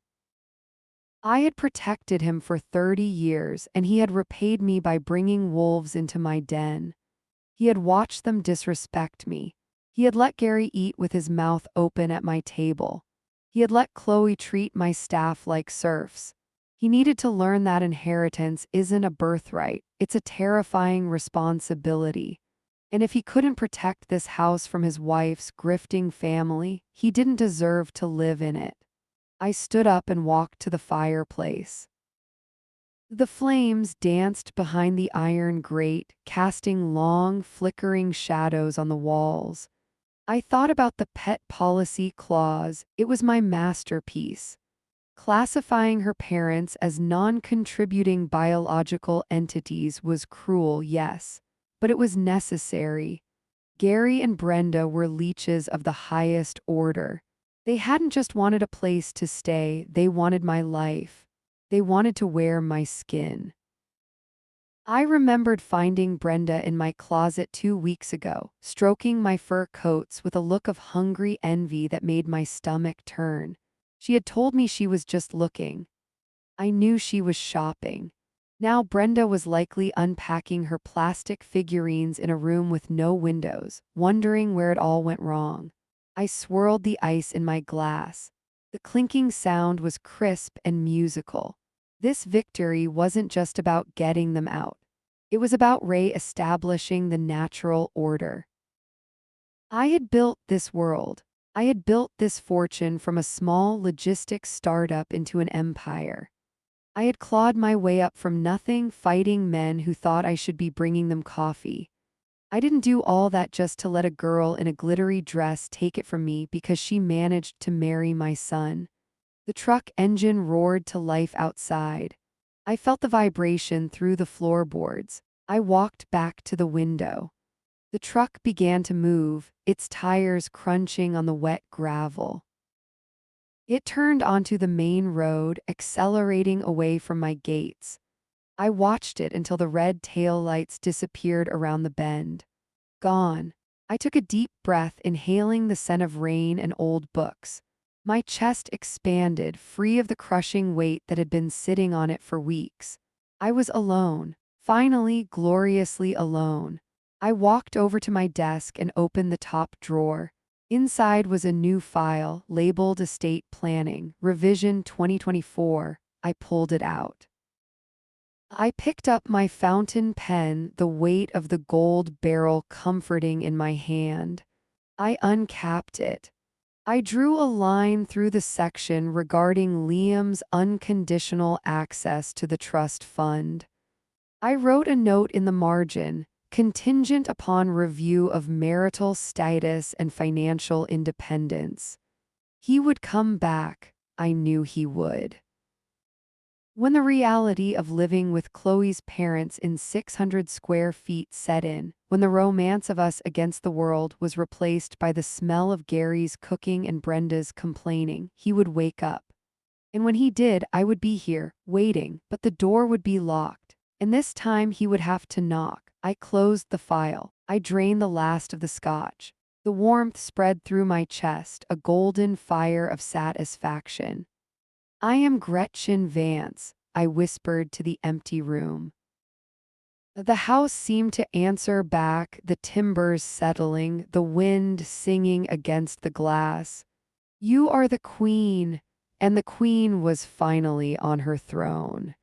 I had protected him for 30 years, and he had repaid me by bringing wolves into my den. He had watched them disrespect me. He had let Gary eat with his mouth open at my table. He had let Chloe treat my staff like serfs. He needed to learn that inheritance isn't a birthright, it's a terrifying responsibility. And if he couldn't protect this house from his wife's grifting family, he didn't deserve to live in it. I stood up and walked to the fireplace. The flames danced behind the iron grate, casting long, flickering shadows on the walls. I thought about the pet policy clause. It was my masterpiece. Classifying her parents as non-contributing biological entities was cruel, yes, but it was necessary. Gary and Brenda were leeches of the highest order. They hadn't just wanted a place to stay, they wanted my life. They wanted to wear my skin. I remembered finding Brenda in my closet 2 weeks ago, stroking my fur coats with a look of hungry envy that made my stomach turn. She had told me she was just looking. I knew she was shopping. Now Brenda was likely unpacking her plastic figurines in a room with no windows, wondering where it all went wrong. I swirled the ice in my glass. The clinking sound was crisp and musical. This victory wasn't just about getting them out. It was about re-establishing the natural order. I had built this world. I had built this fortune from a small logistics startup into an empire. I had clawed my way up from nothing, fighting men who thought I should be bringing them coffee. I didn't do all that just to let a girl in a glittery dress take it from me because she managed to marry my son. The truck engine roared to life outside. I felt the vibration through the floorboards. I walked back to the window. The truck began to move, its tires crunching on the wet gravel. It turned onto the main road, accelerating away from my gates. I watched it until the red taillights disappeared around the bend. Gone. I took a deep breath, inhaling the scent of rain and old books. My chest expanded, free of the crushing weight that had been sitting on it for weeks. I was alone, finally gloriously alone. I walked over to my desk and opened the top drawer. Inside was a new file, labeled Estate Planning, Revision 2024. I pulled it out. I picked up my fountain pen, the weight of the gold barrel comforting in my hand. I uncapped it. I drew a line through the section regarding Liam's unconditional access to the trust fund. I wrote a note in the margin, contingent upon review of marital status and financial independence. He would come back. I knew he would. When the reality of living with Chloe's parents in 600 square feet set in, when the romance of us against the world was replaced by the smell of Gary's cooking and Brenda's complaining, he would wake up. And when he did, I would be here, waiting, but the door would be locked. And this time he would have to knock. I closed the file. I drained the last of the scotch. The warmth spread through my chest, a golden fire of satisfaction. "I am Gretchen Vance," I whispered to the empty room. The house seemed to answer back, the timbers settling, the wind singing against the glass. "You are the queen," and the queen was finally on her throne.